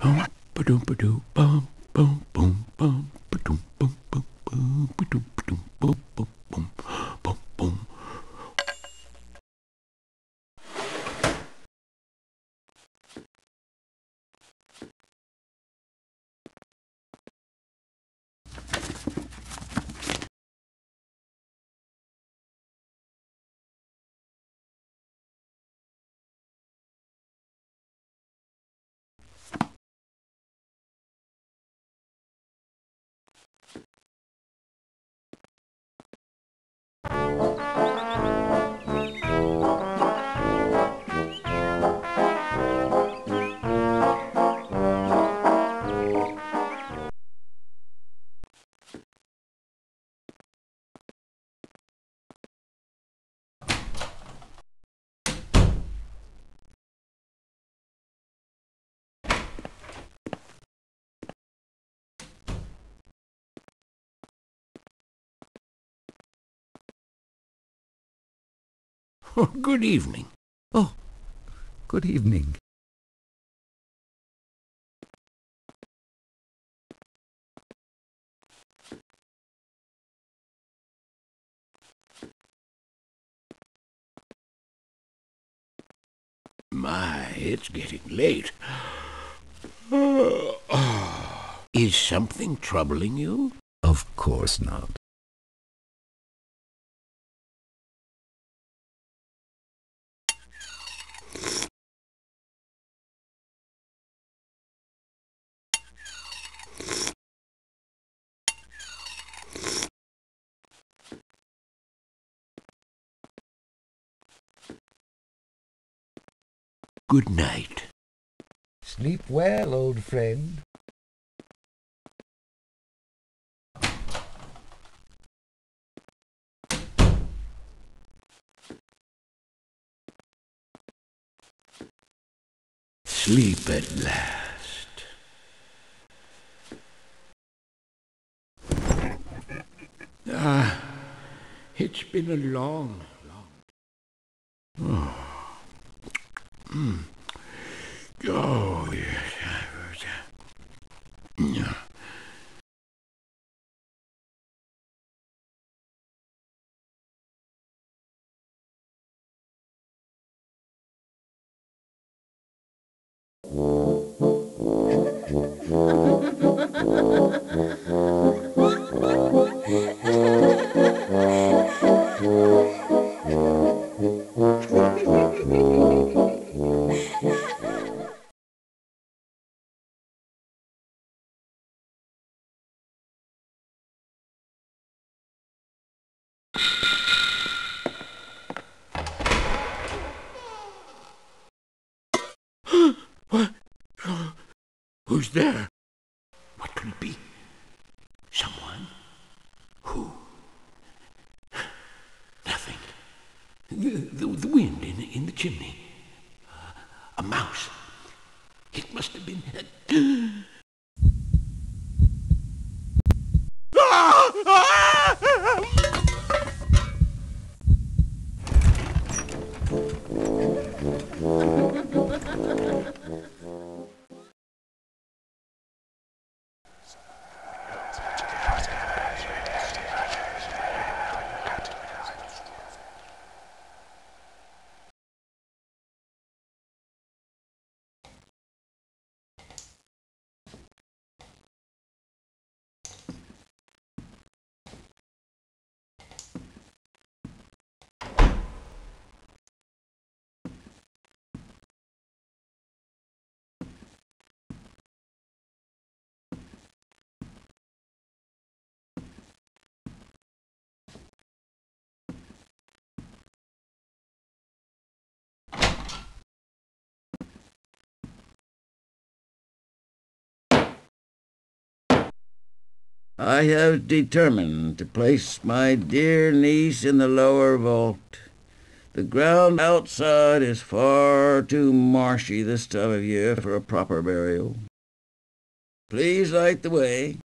Bum ba-dum ba-doo bum bum bum bum ba-dum bum bum bum ba-dum ba-dum bum bum bum bum bum. Oh, good evening. Oh, good evening. My, it's getting late. Is something troubling you? Of course not. Good night. Sleep well, old friend. Sleep at last. It's been a long. Oh, yes. What? Who's there? What could it be? Someone? Who? Nothing. The wind in the chimney. A mouse. It must have been... I have determined to place my dear niece in the lower vault. The ground outside is far too marshy this time of year for a proper burial. Please light the way.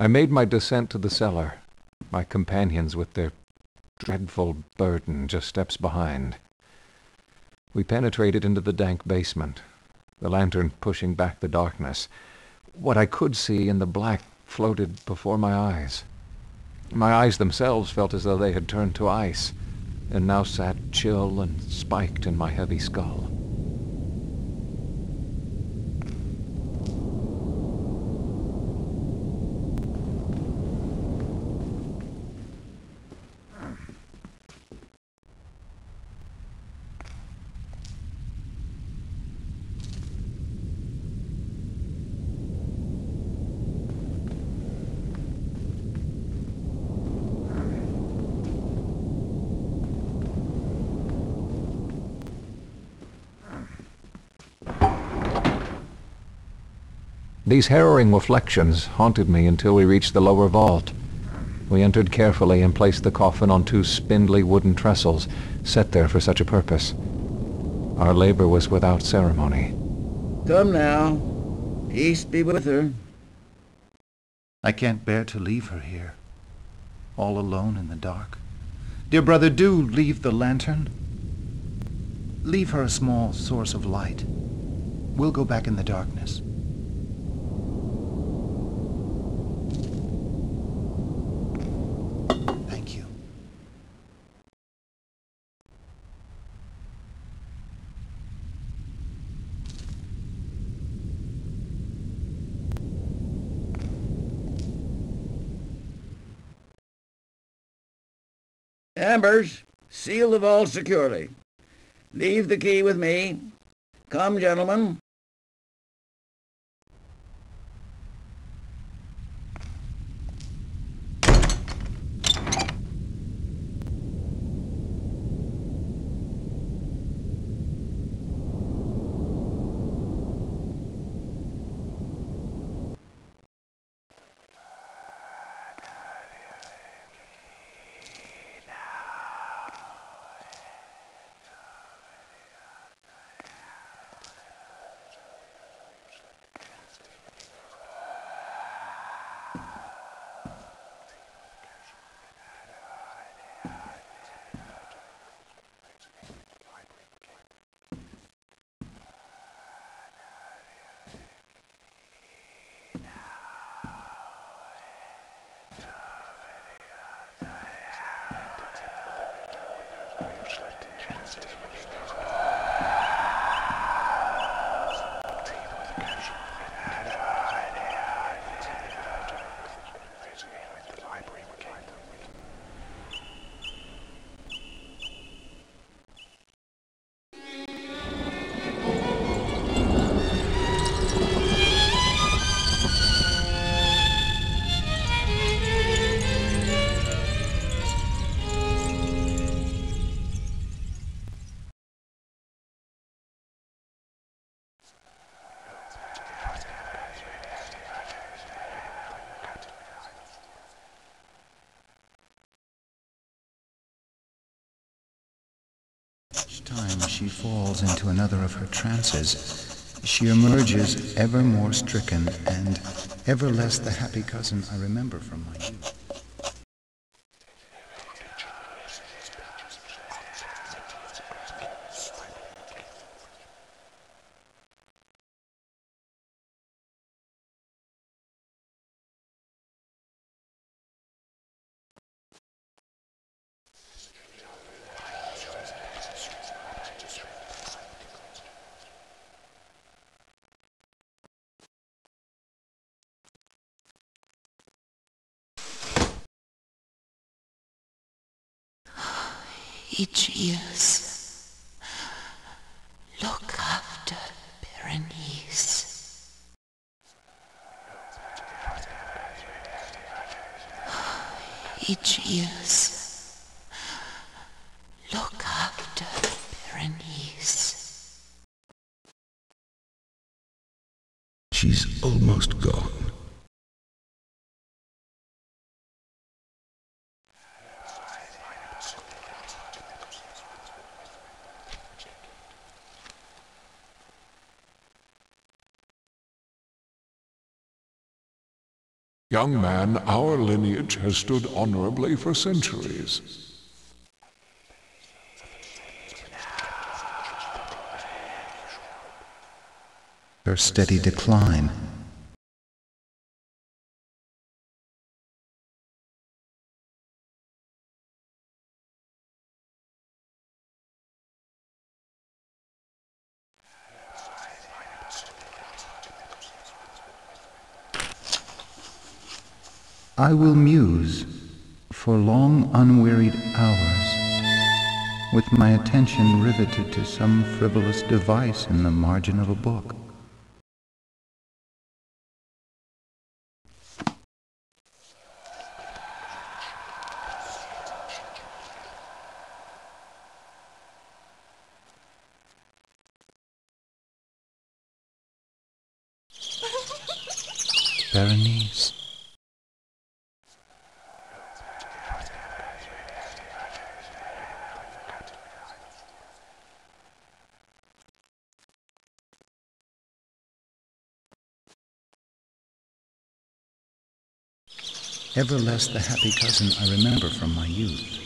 I made my descent to the cellar, my companions with their dreadful burden just steps behind. We penetrated into the dank basement, the lantern pushing back the darkness. What I could see in the black floated before my eyes. My eyes themselves felt as though they had turned to ice, and now sat chill and spiked in my heavy skull. These harrowing reflections haunted me until we reached the lower vault. We entered carefully and placed the coffin on 2 spindly wooden trestles, set there for such a purpose. Our labor was without ceremony. Come now. Peace be with her. I can't bear to leave her here, all alone in the dark. Dear brother, do leave the lantern. Leave her a small source of light. We'll go back in the darkness. Thank you. Ambers, seal the vault securely. Leave the key with me. Come, gentlemen. Each time she falls into another of her trances, she emerges ever more stricken and ever less the happy cousin I remember from my youth. Each years, look after Berenice. Each years, look after Berenice. She's almost gone. Young man, our lineage has stood honorably for centuries. Her steady decline. I will muse for long unwearied hours, with my attention riveted to some frivolous device in the margin of a book. Berenice. Ever less the happy cousin I remember from my youth.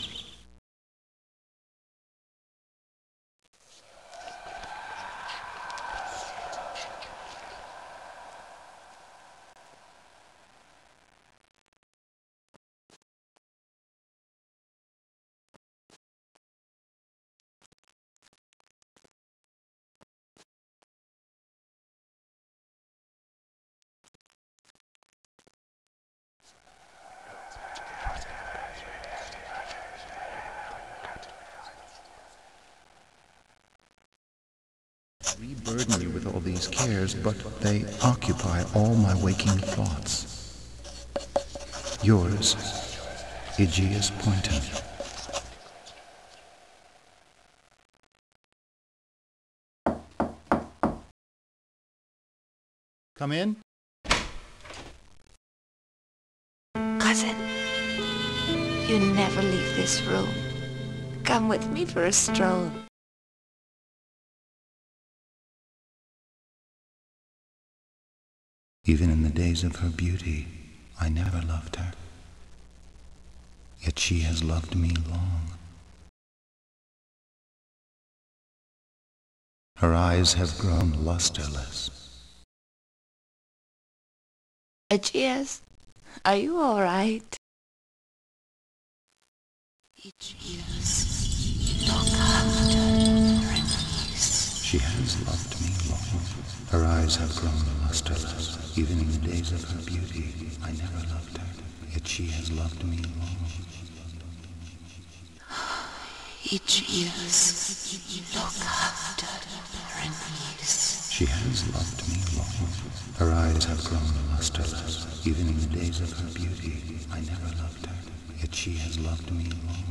We burden you with all these cares, but they occupy all my waking thoughts. Yours, Aegeus Poynton. Come in. Cousin, you never leave this room. Come with me for a stroll. Even in the days of her beauty, I never loved her. Yet she has loved me long. Her eyes have grown lusterless. Aegeus, are you all right? Aegeus, look after Berenice. She has loved me long. Her eyes have grown lusterless. Even in the days of her beauty, I never loved her. Yet she has loved me long. Aegeus, look after Berenice. She has loved me long. Her eyes have grown lusterless. Even in the days of her beauty, I never loved her. Yet she has loved me long.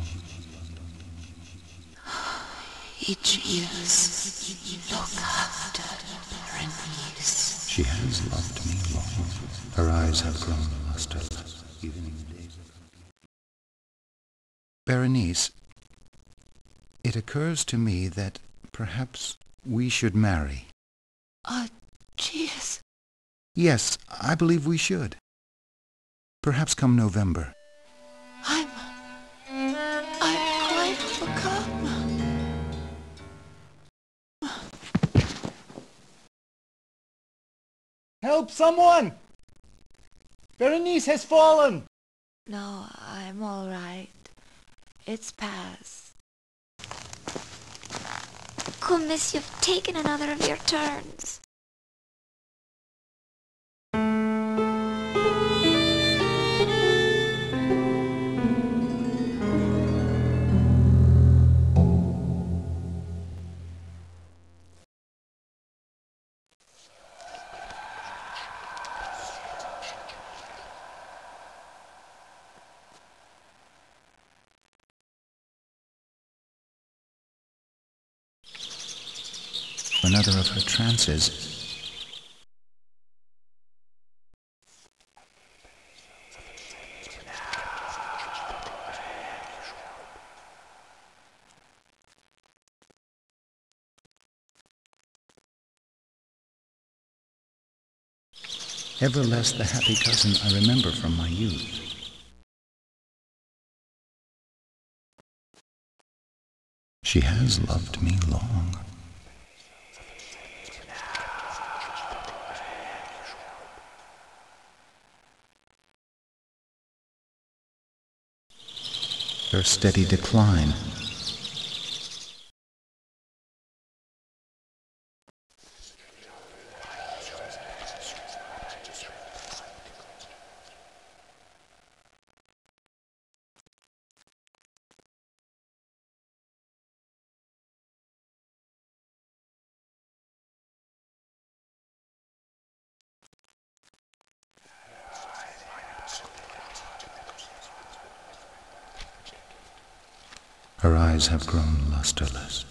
Aegeus, look after Berenice. She has loved me long. Her eyes have grown lusterless. Even in the days of her beauty. Berenice, it occurs to me that perhaps we should marry. Aegeus. Yes, I believe we should. Perhaps come November. I'm quite overcome. Help someone! Berenice has fallen! No, I'm all right. It's past. Come, miss, you've taken another of your turns. Another of her trances. ever less the happy cousin I remember from my youth. She has loved me long. Her steady decline. Her eyes have grown lusterless.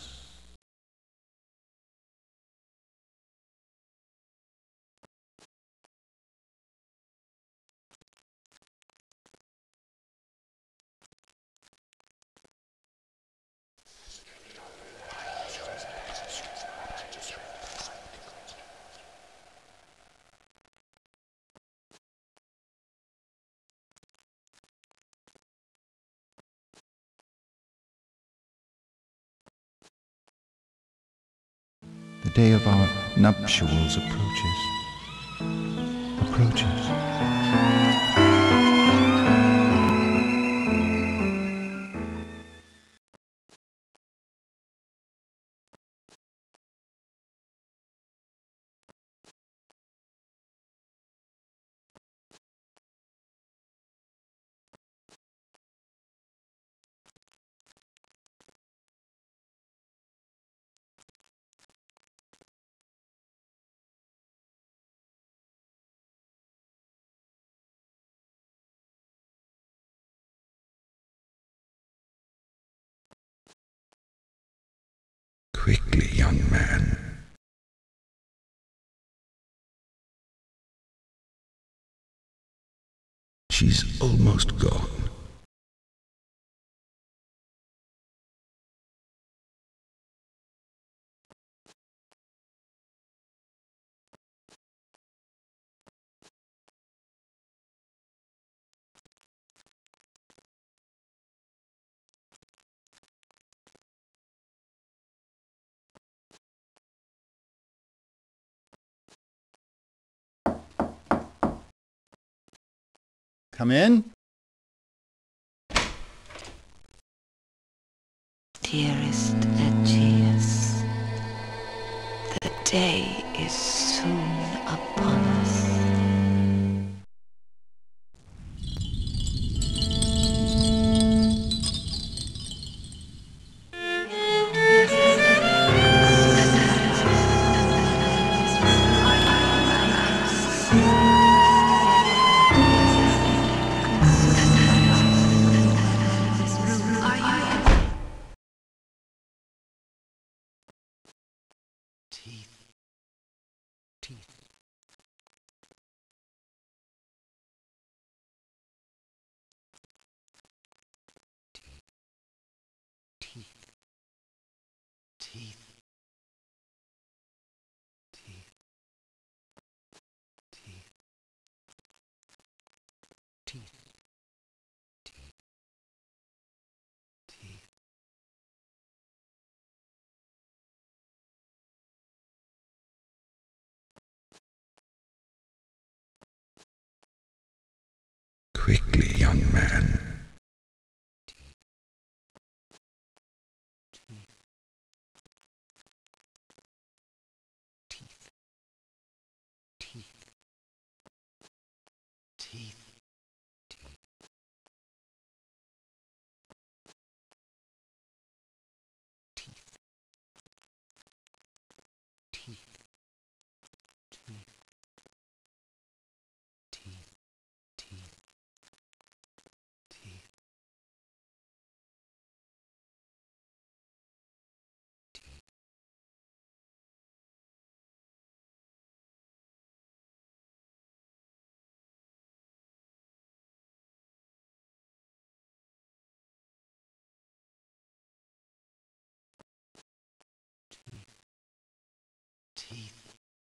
The day of our nuptials approaches. Quickly, young man. She's almost gone. Come in. Dearest Aegeus, the day is soon upon us. Quickly, young man.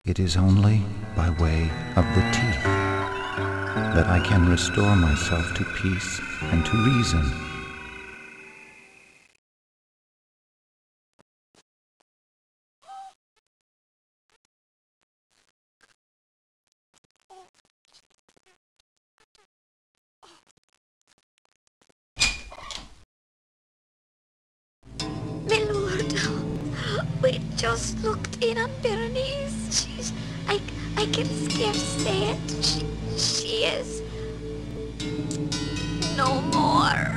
It is only by way of the teeth. that I can restore myself to peace and to reason. My lord, we just looked in on Berenice. I can scarce say it. She is no more.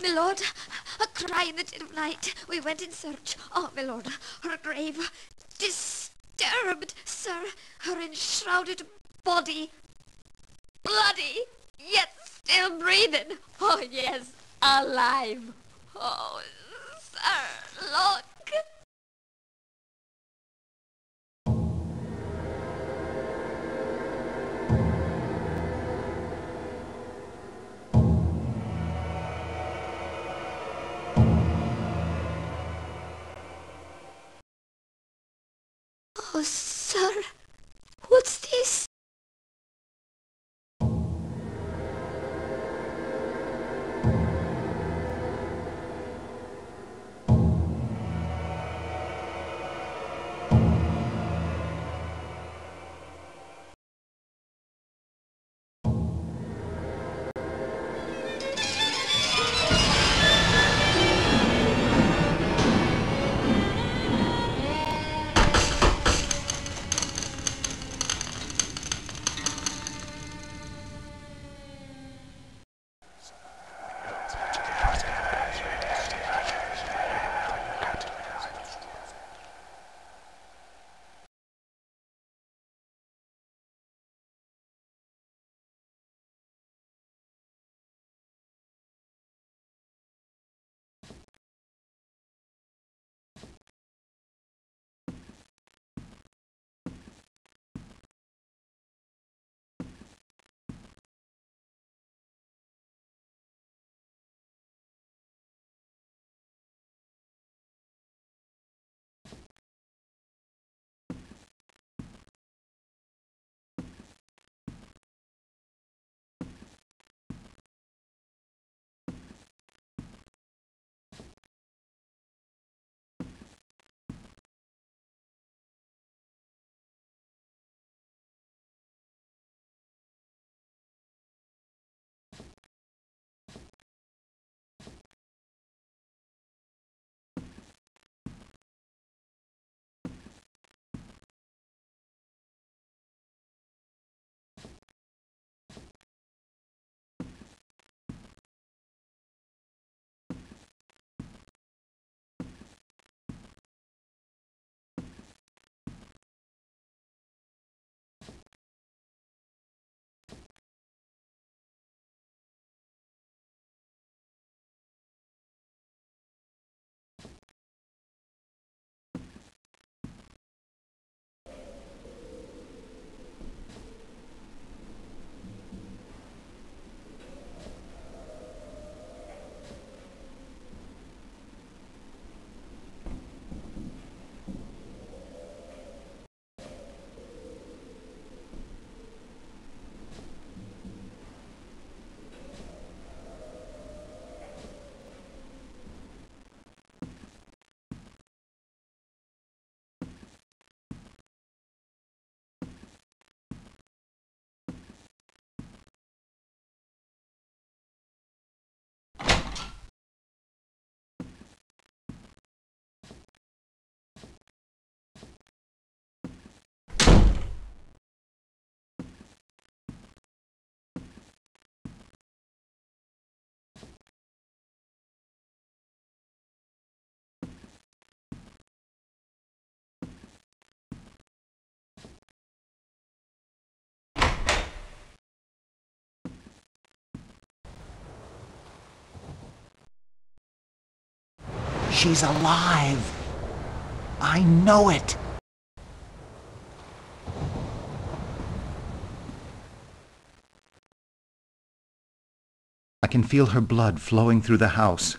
My lord, a cry in the dead of night. We went in search. Oh, my lord, her grave disturbed, sir. Her enshrouded body, bloody, yet still breathing. Oh, yes, alive. Oh, sir, look. Oh, sir, what's this? She's alive. I know it. I can feel her blood flowing through the house.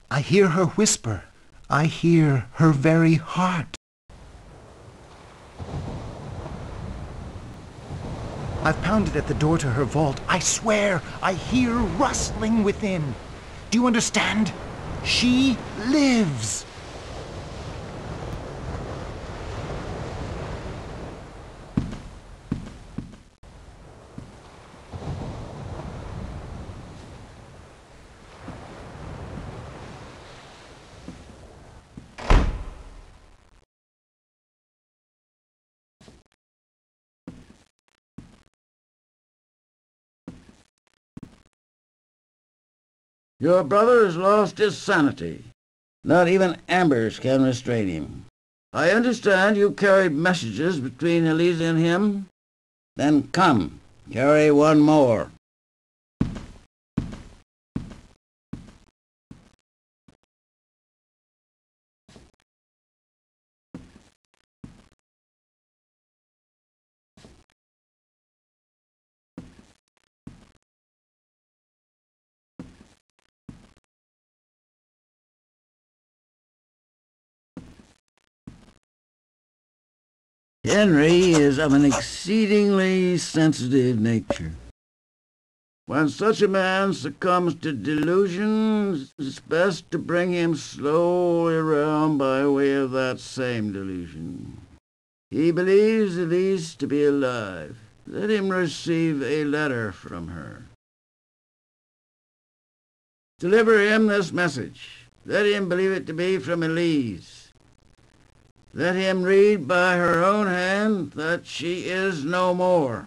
I hear her whisper. I hear her very heart. I've pounded at the door to her vault. I swear I hear rustling within. Do you understand? She lives. Your brother has lost his sanity. Not even embers can restrain him. I understand you carried messages between Elise and him. Then come, carry one more. Henry is of an exceedingly sensitive nature. When such a man succumbs to delusions, it's best to bring him slowly around by way of that same delusion. He believes Elise to be alive. Let him receive a letter from her. Deliver him this message. Let him believe it to be from Elise. Let him read by her own hand that she is no more.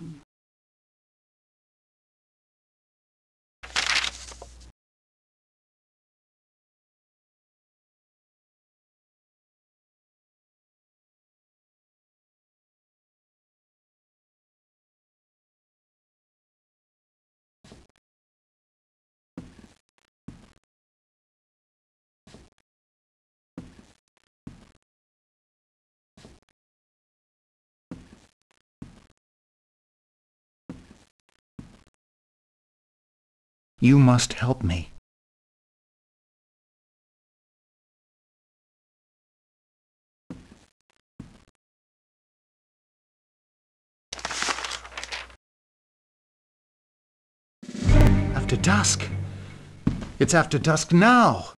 You must help me. After dusk. It's after dusk now.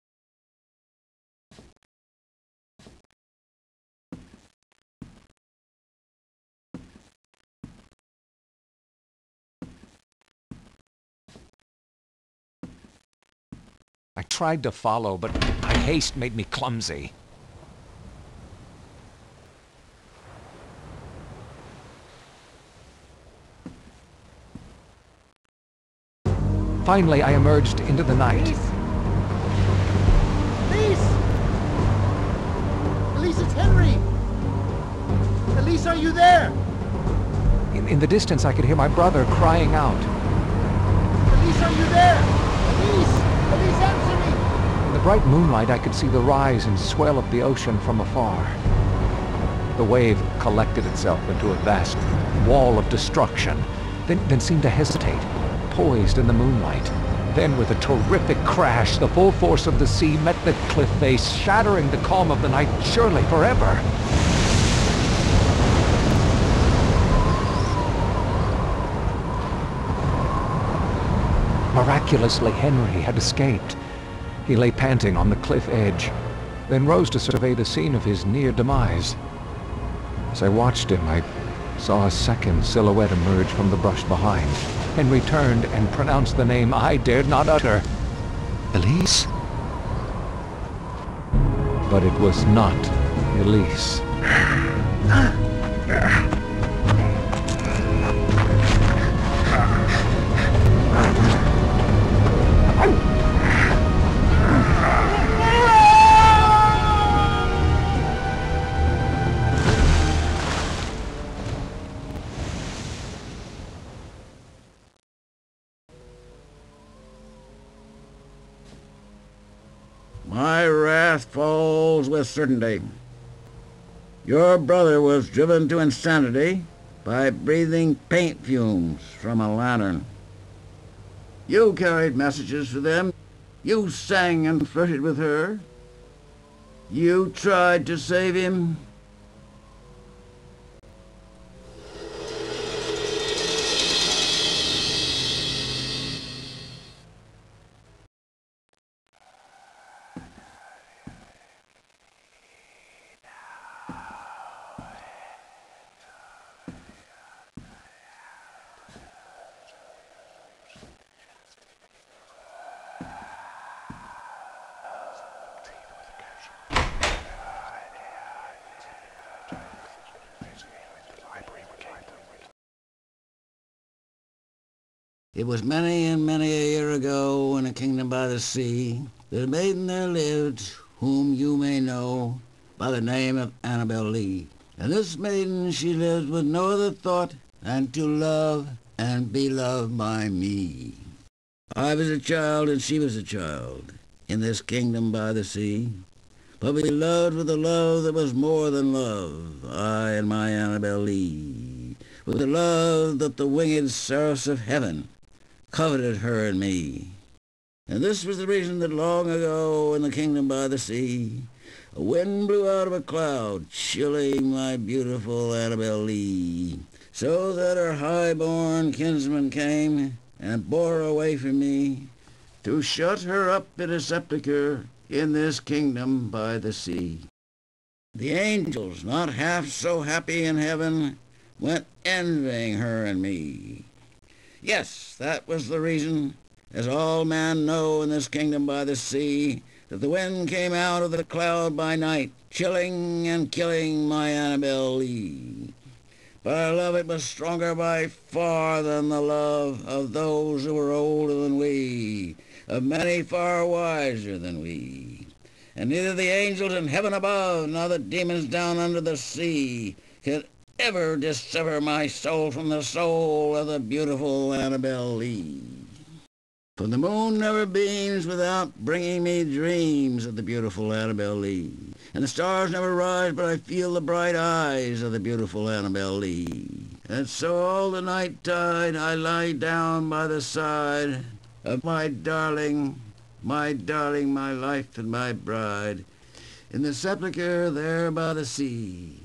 I tried to follow, but my haste made me clumsy. Finally, I emerged into the night. Elise! Elise, it's Henry! Elise, are you there? In the distance, I could hear my brother crying out. Elise, are you there? Elise! Elise, answer me! In the bright moonlight, I could see the rise and swell of the ocean from afar. The wave collected itself into a vast wall of destruction, then seemed to hesitate, poised in the moonlight. Then, with a terrific crash, the full force of the sea met the cliff face, shattering the calm of the night, surely forever. Miraculously, Henry had escaped. He lay panting on the cliff edge, then rose to survey the scene of his near demise. As I watched him, I saw a second silhouette emerge from the brush behind. Henry turned and pronounced the name I dared not utter. Elise? But it was not Elise. my wrath falls with certainty. Your brother was driven to insanity by breathing paint fumes from a lantern. You carried messages to them. You sang and flirted with her. You tried to save him. It was many and many a year ago in a kingdom by the sea that a maiden there lived whom you may know by the name of Annabel Lee. And this maiden she lived with no other thought than to love and be loved by me. I was a child and she was a child in this kingdom by the sea, but we loved with a love that was more than love, I and my Annabel Lee, with a love that the winged seraphs of heaven coveted her and me. And this was the reason that long ago in the kingdom by the sea, a wind blew out of a cloud, chilling my beautiful Annabel Lee, so that her high-born kinsman came and bore her away from me, to shut her up in a sepulchre in this kingdom by the sea. The angels, not half so happy in heaven, went envying her and me. Yes, that was the reason, as all men know in this kingdom by the sea, that the wind came out of the cloud by night, chilling and killing my Annabel Lee. But our love, it was stronger by far than the love of those who were older than we, of many far wiser than we. And neither the angels in heaven above, nor the demons down under the sea, could ever dissever my soul from the soul of the beautiful Annabel Lee. For the moon never beams without bringing me dreams of the beautiful Annabel Lee. And the stars never rise but I feel the bright eyes of the beautiful Annabel Lee. And so all the night tide I lie down by the side of my darling, my life and my bride, in the sepulchre there by the sea,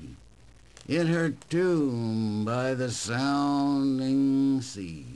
in her tomb by the sounding sea.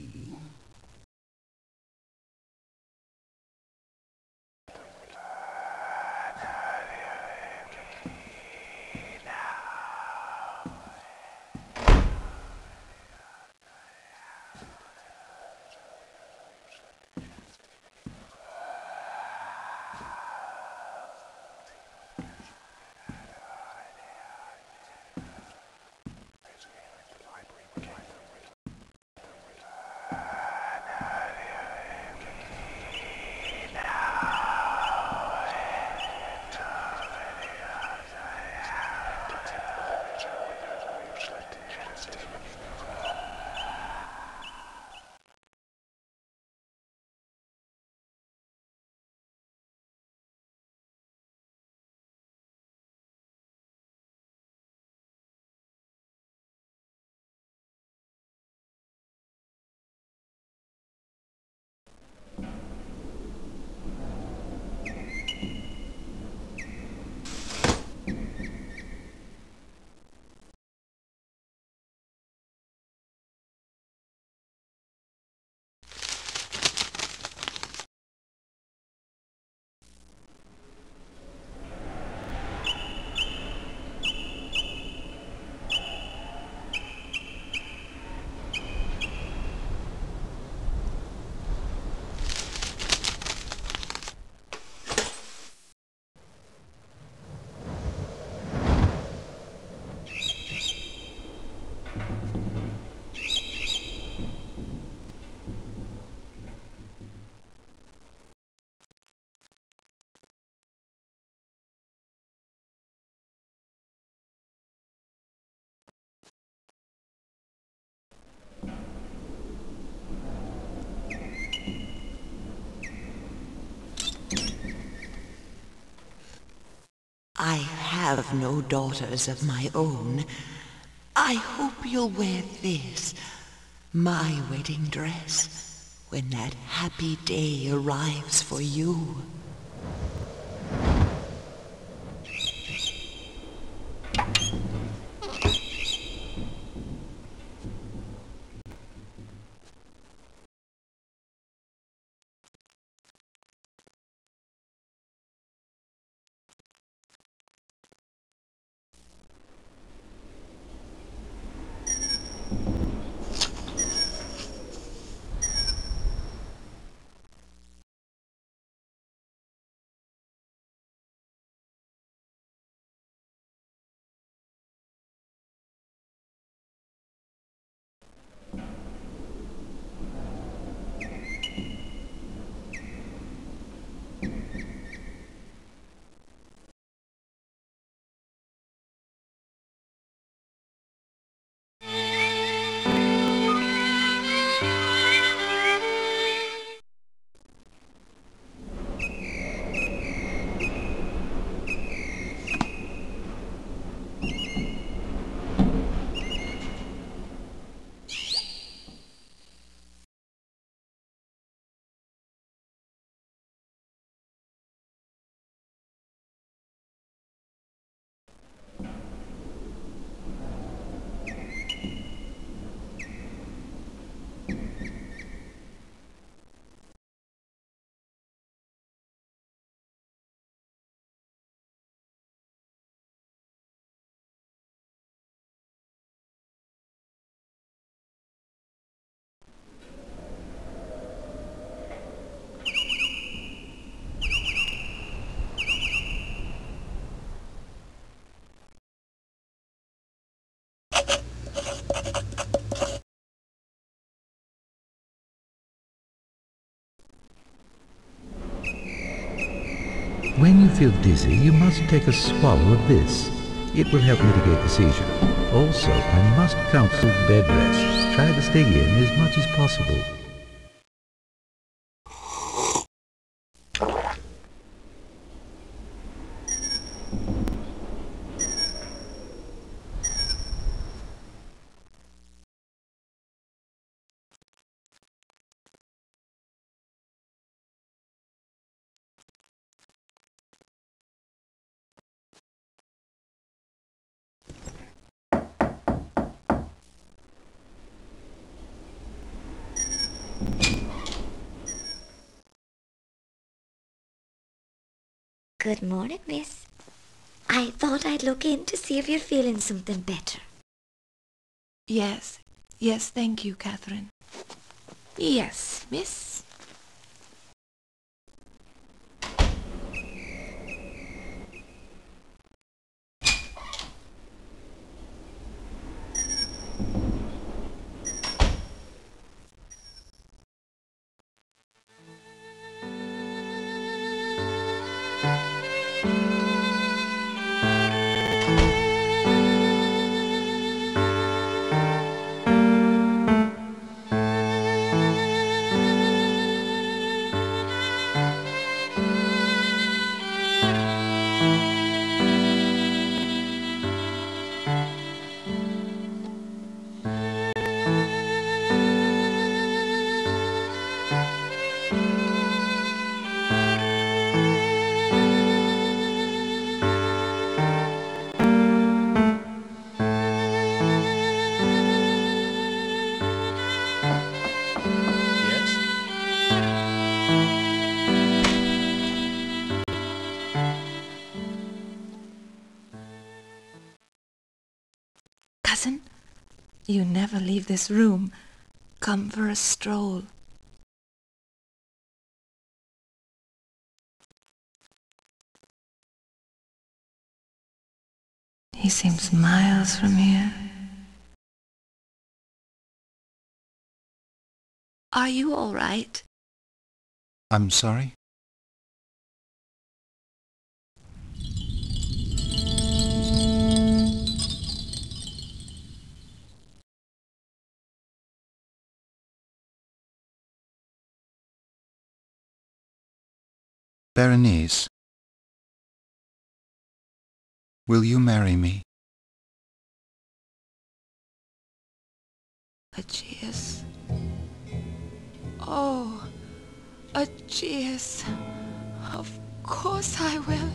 I have no daughters of my own. I hope you'll wear this, my wedding dress, when that happy day arrives for you. When you feel dizzy, you must take a swallow of this. It will help mitigate the seizure. Also, I must counsel bed rest. Try to stay in as much as possible. Good morning, miss. I thought I'd look in to see if you're feeling something better. Yes, thank you, Catherine. Yes, miss. Cousin, you never leave this room. Come for a stroll. He seems miles from here. Are you all right? I'm sorry? Berenice, Will you marry me? Aegeus. Oh, Aegeus. Of course I will.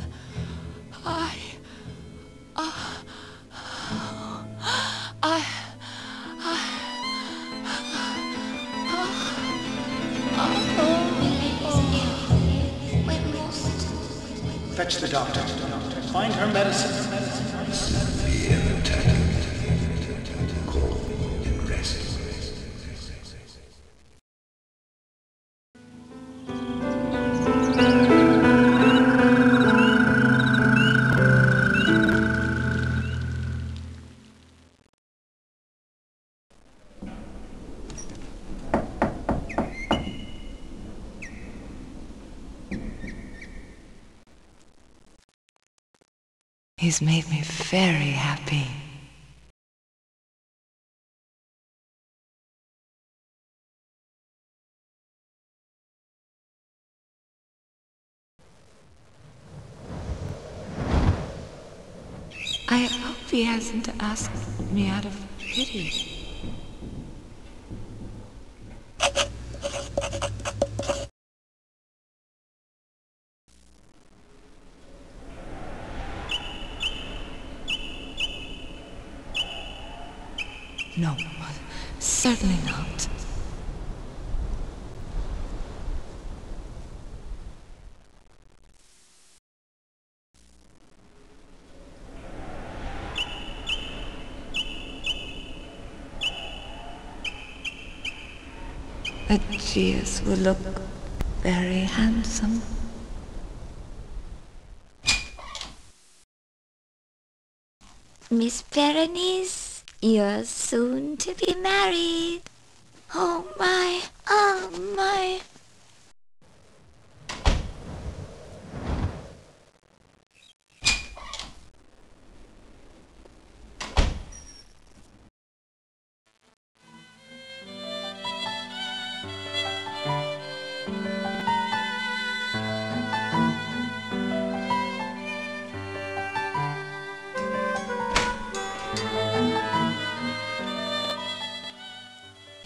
Fetch the doctor. Find her medicine. Severe attack. Call and rest. He's made me very happy. I hope he hasn't asked me out of pity. No, certainly not. Aegeus will look very handsome. Miss Berenice, you're soon to be married. Oh my, oh my.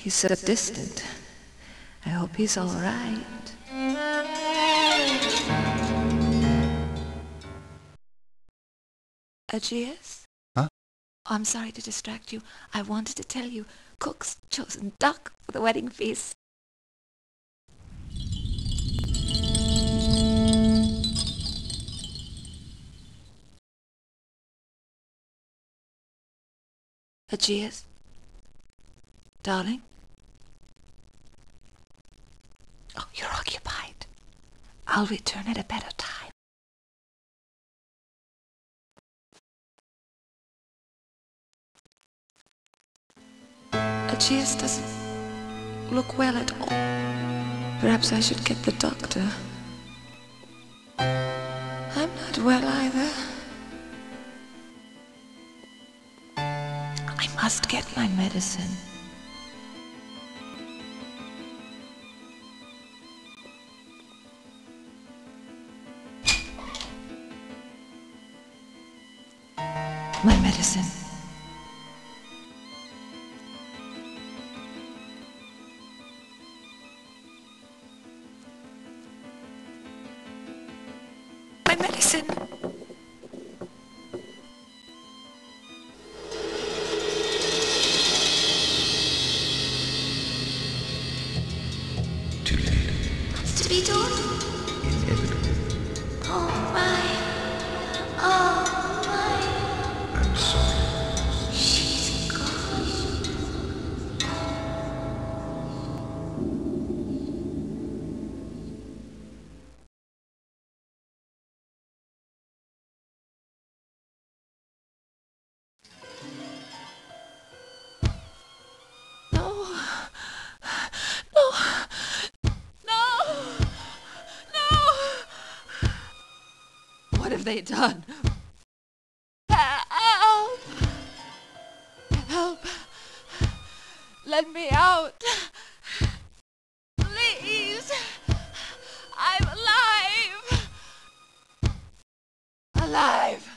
He's so distant. I hope he's all right. Aegeus? Huh? I'm sorry to distract you. I wanted to tell you, Cook's chosen duck for the wedding feast. Aegeus? Darling? Oh, you're occupied. I'll return at a better time. Aegeus doesn't look well at all. Perhaps I should get the doctor. I'm not well either. I must get my medicine. My medicine. My medicine. Too late. What's to be done? Inevitable. Oh my, oh my. I'm sorry. She's gone. What have they done? Help! Help! Let me out! Please! I'm alive! Alive!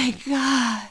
my God!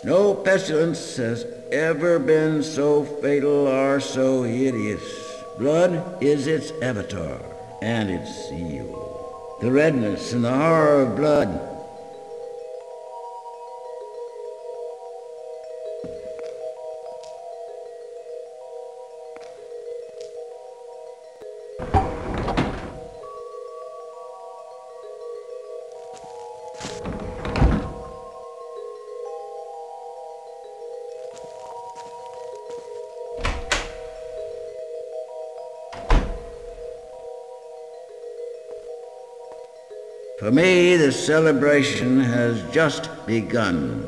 No pestilence has ever been so fatal or so hideous. Blood is its avatar and its seal. The redness and the horror of blood. For me, the celebration has just begun.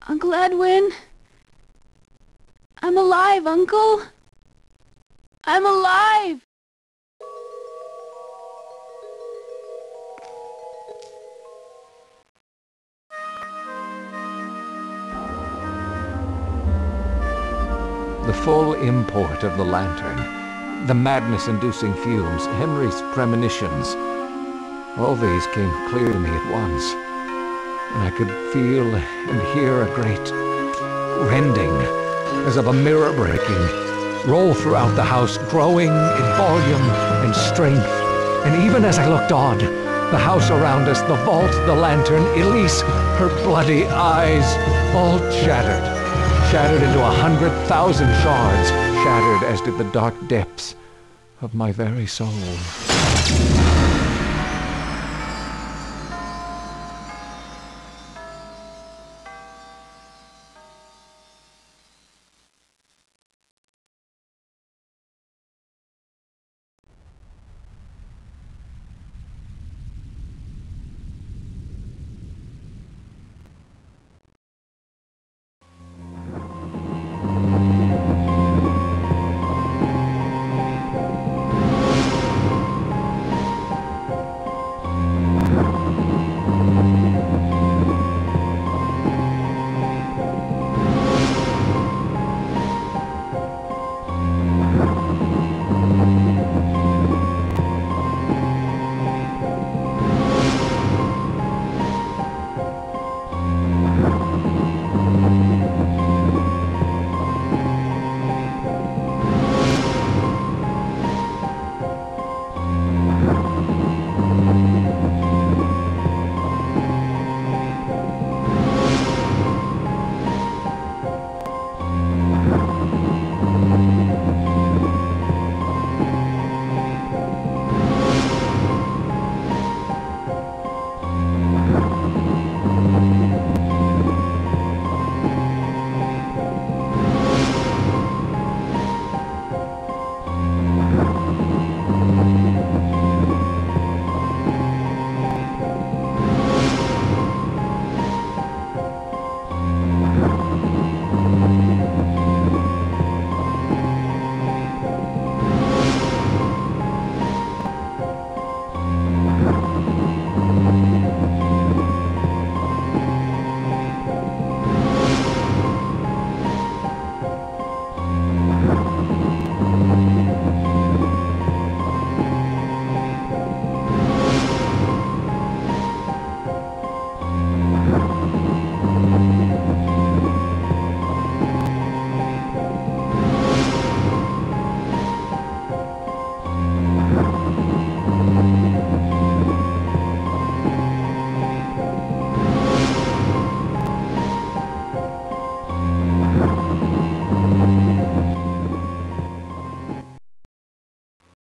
Uncle Edwin? I'm alive, Uncle! I'm alive! The full import of the lantern, the madness-inducing fumes, Henry's premonitions, all these came clear to me at once, and I could feel and hear a great rending, as of a mirror breaking, roll throughout the house, growing in volume and strength. And even as I looked on, the house around us, the vault, the lantern, Elise, her bloody eyes, all shattered. Shattered into 100,000 shards, shattered as did the dark depths of my very soul.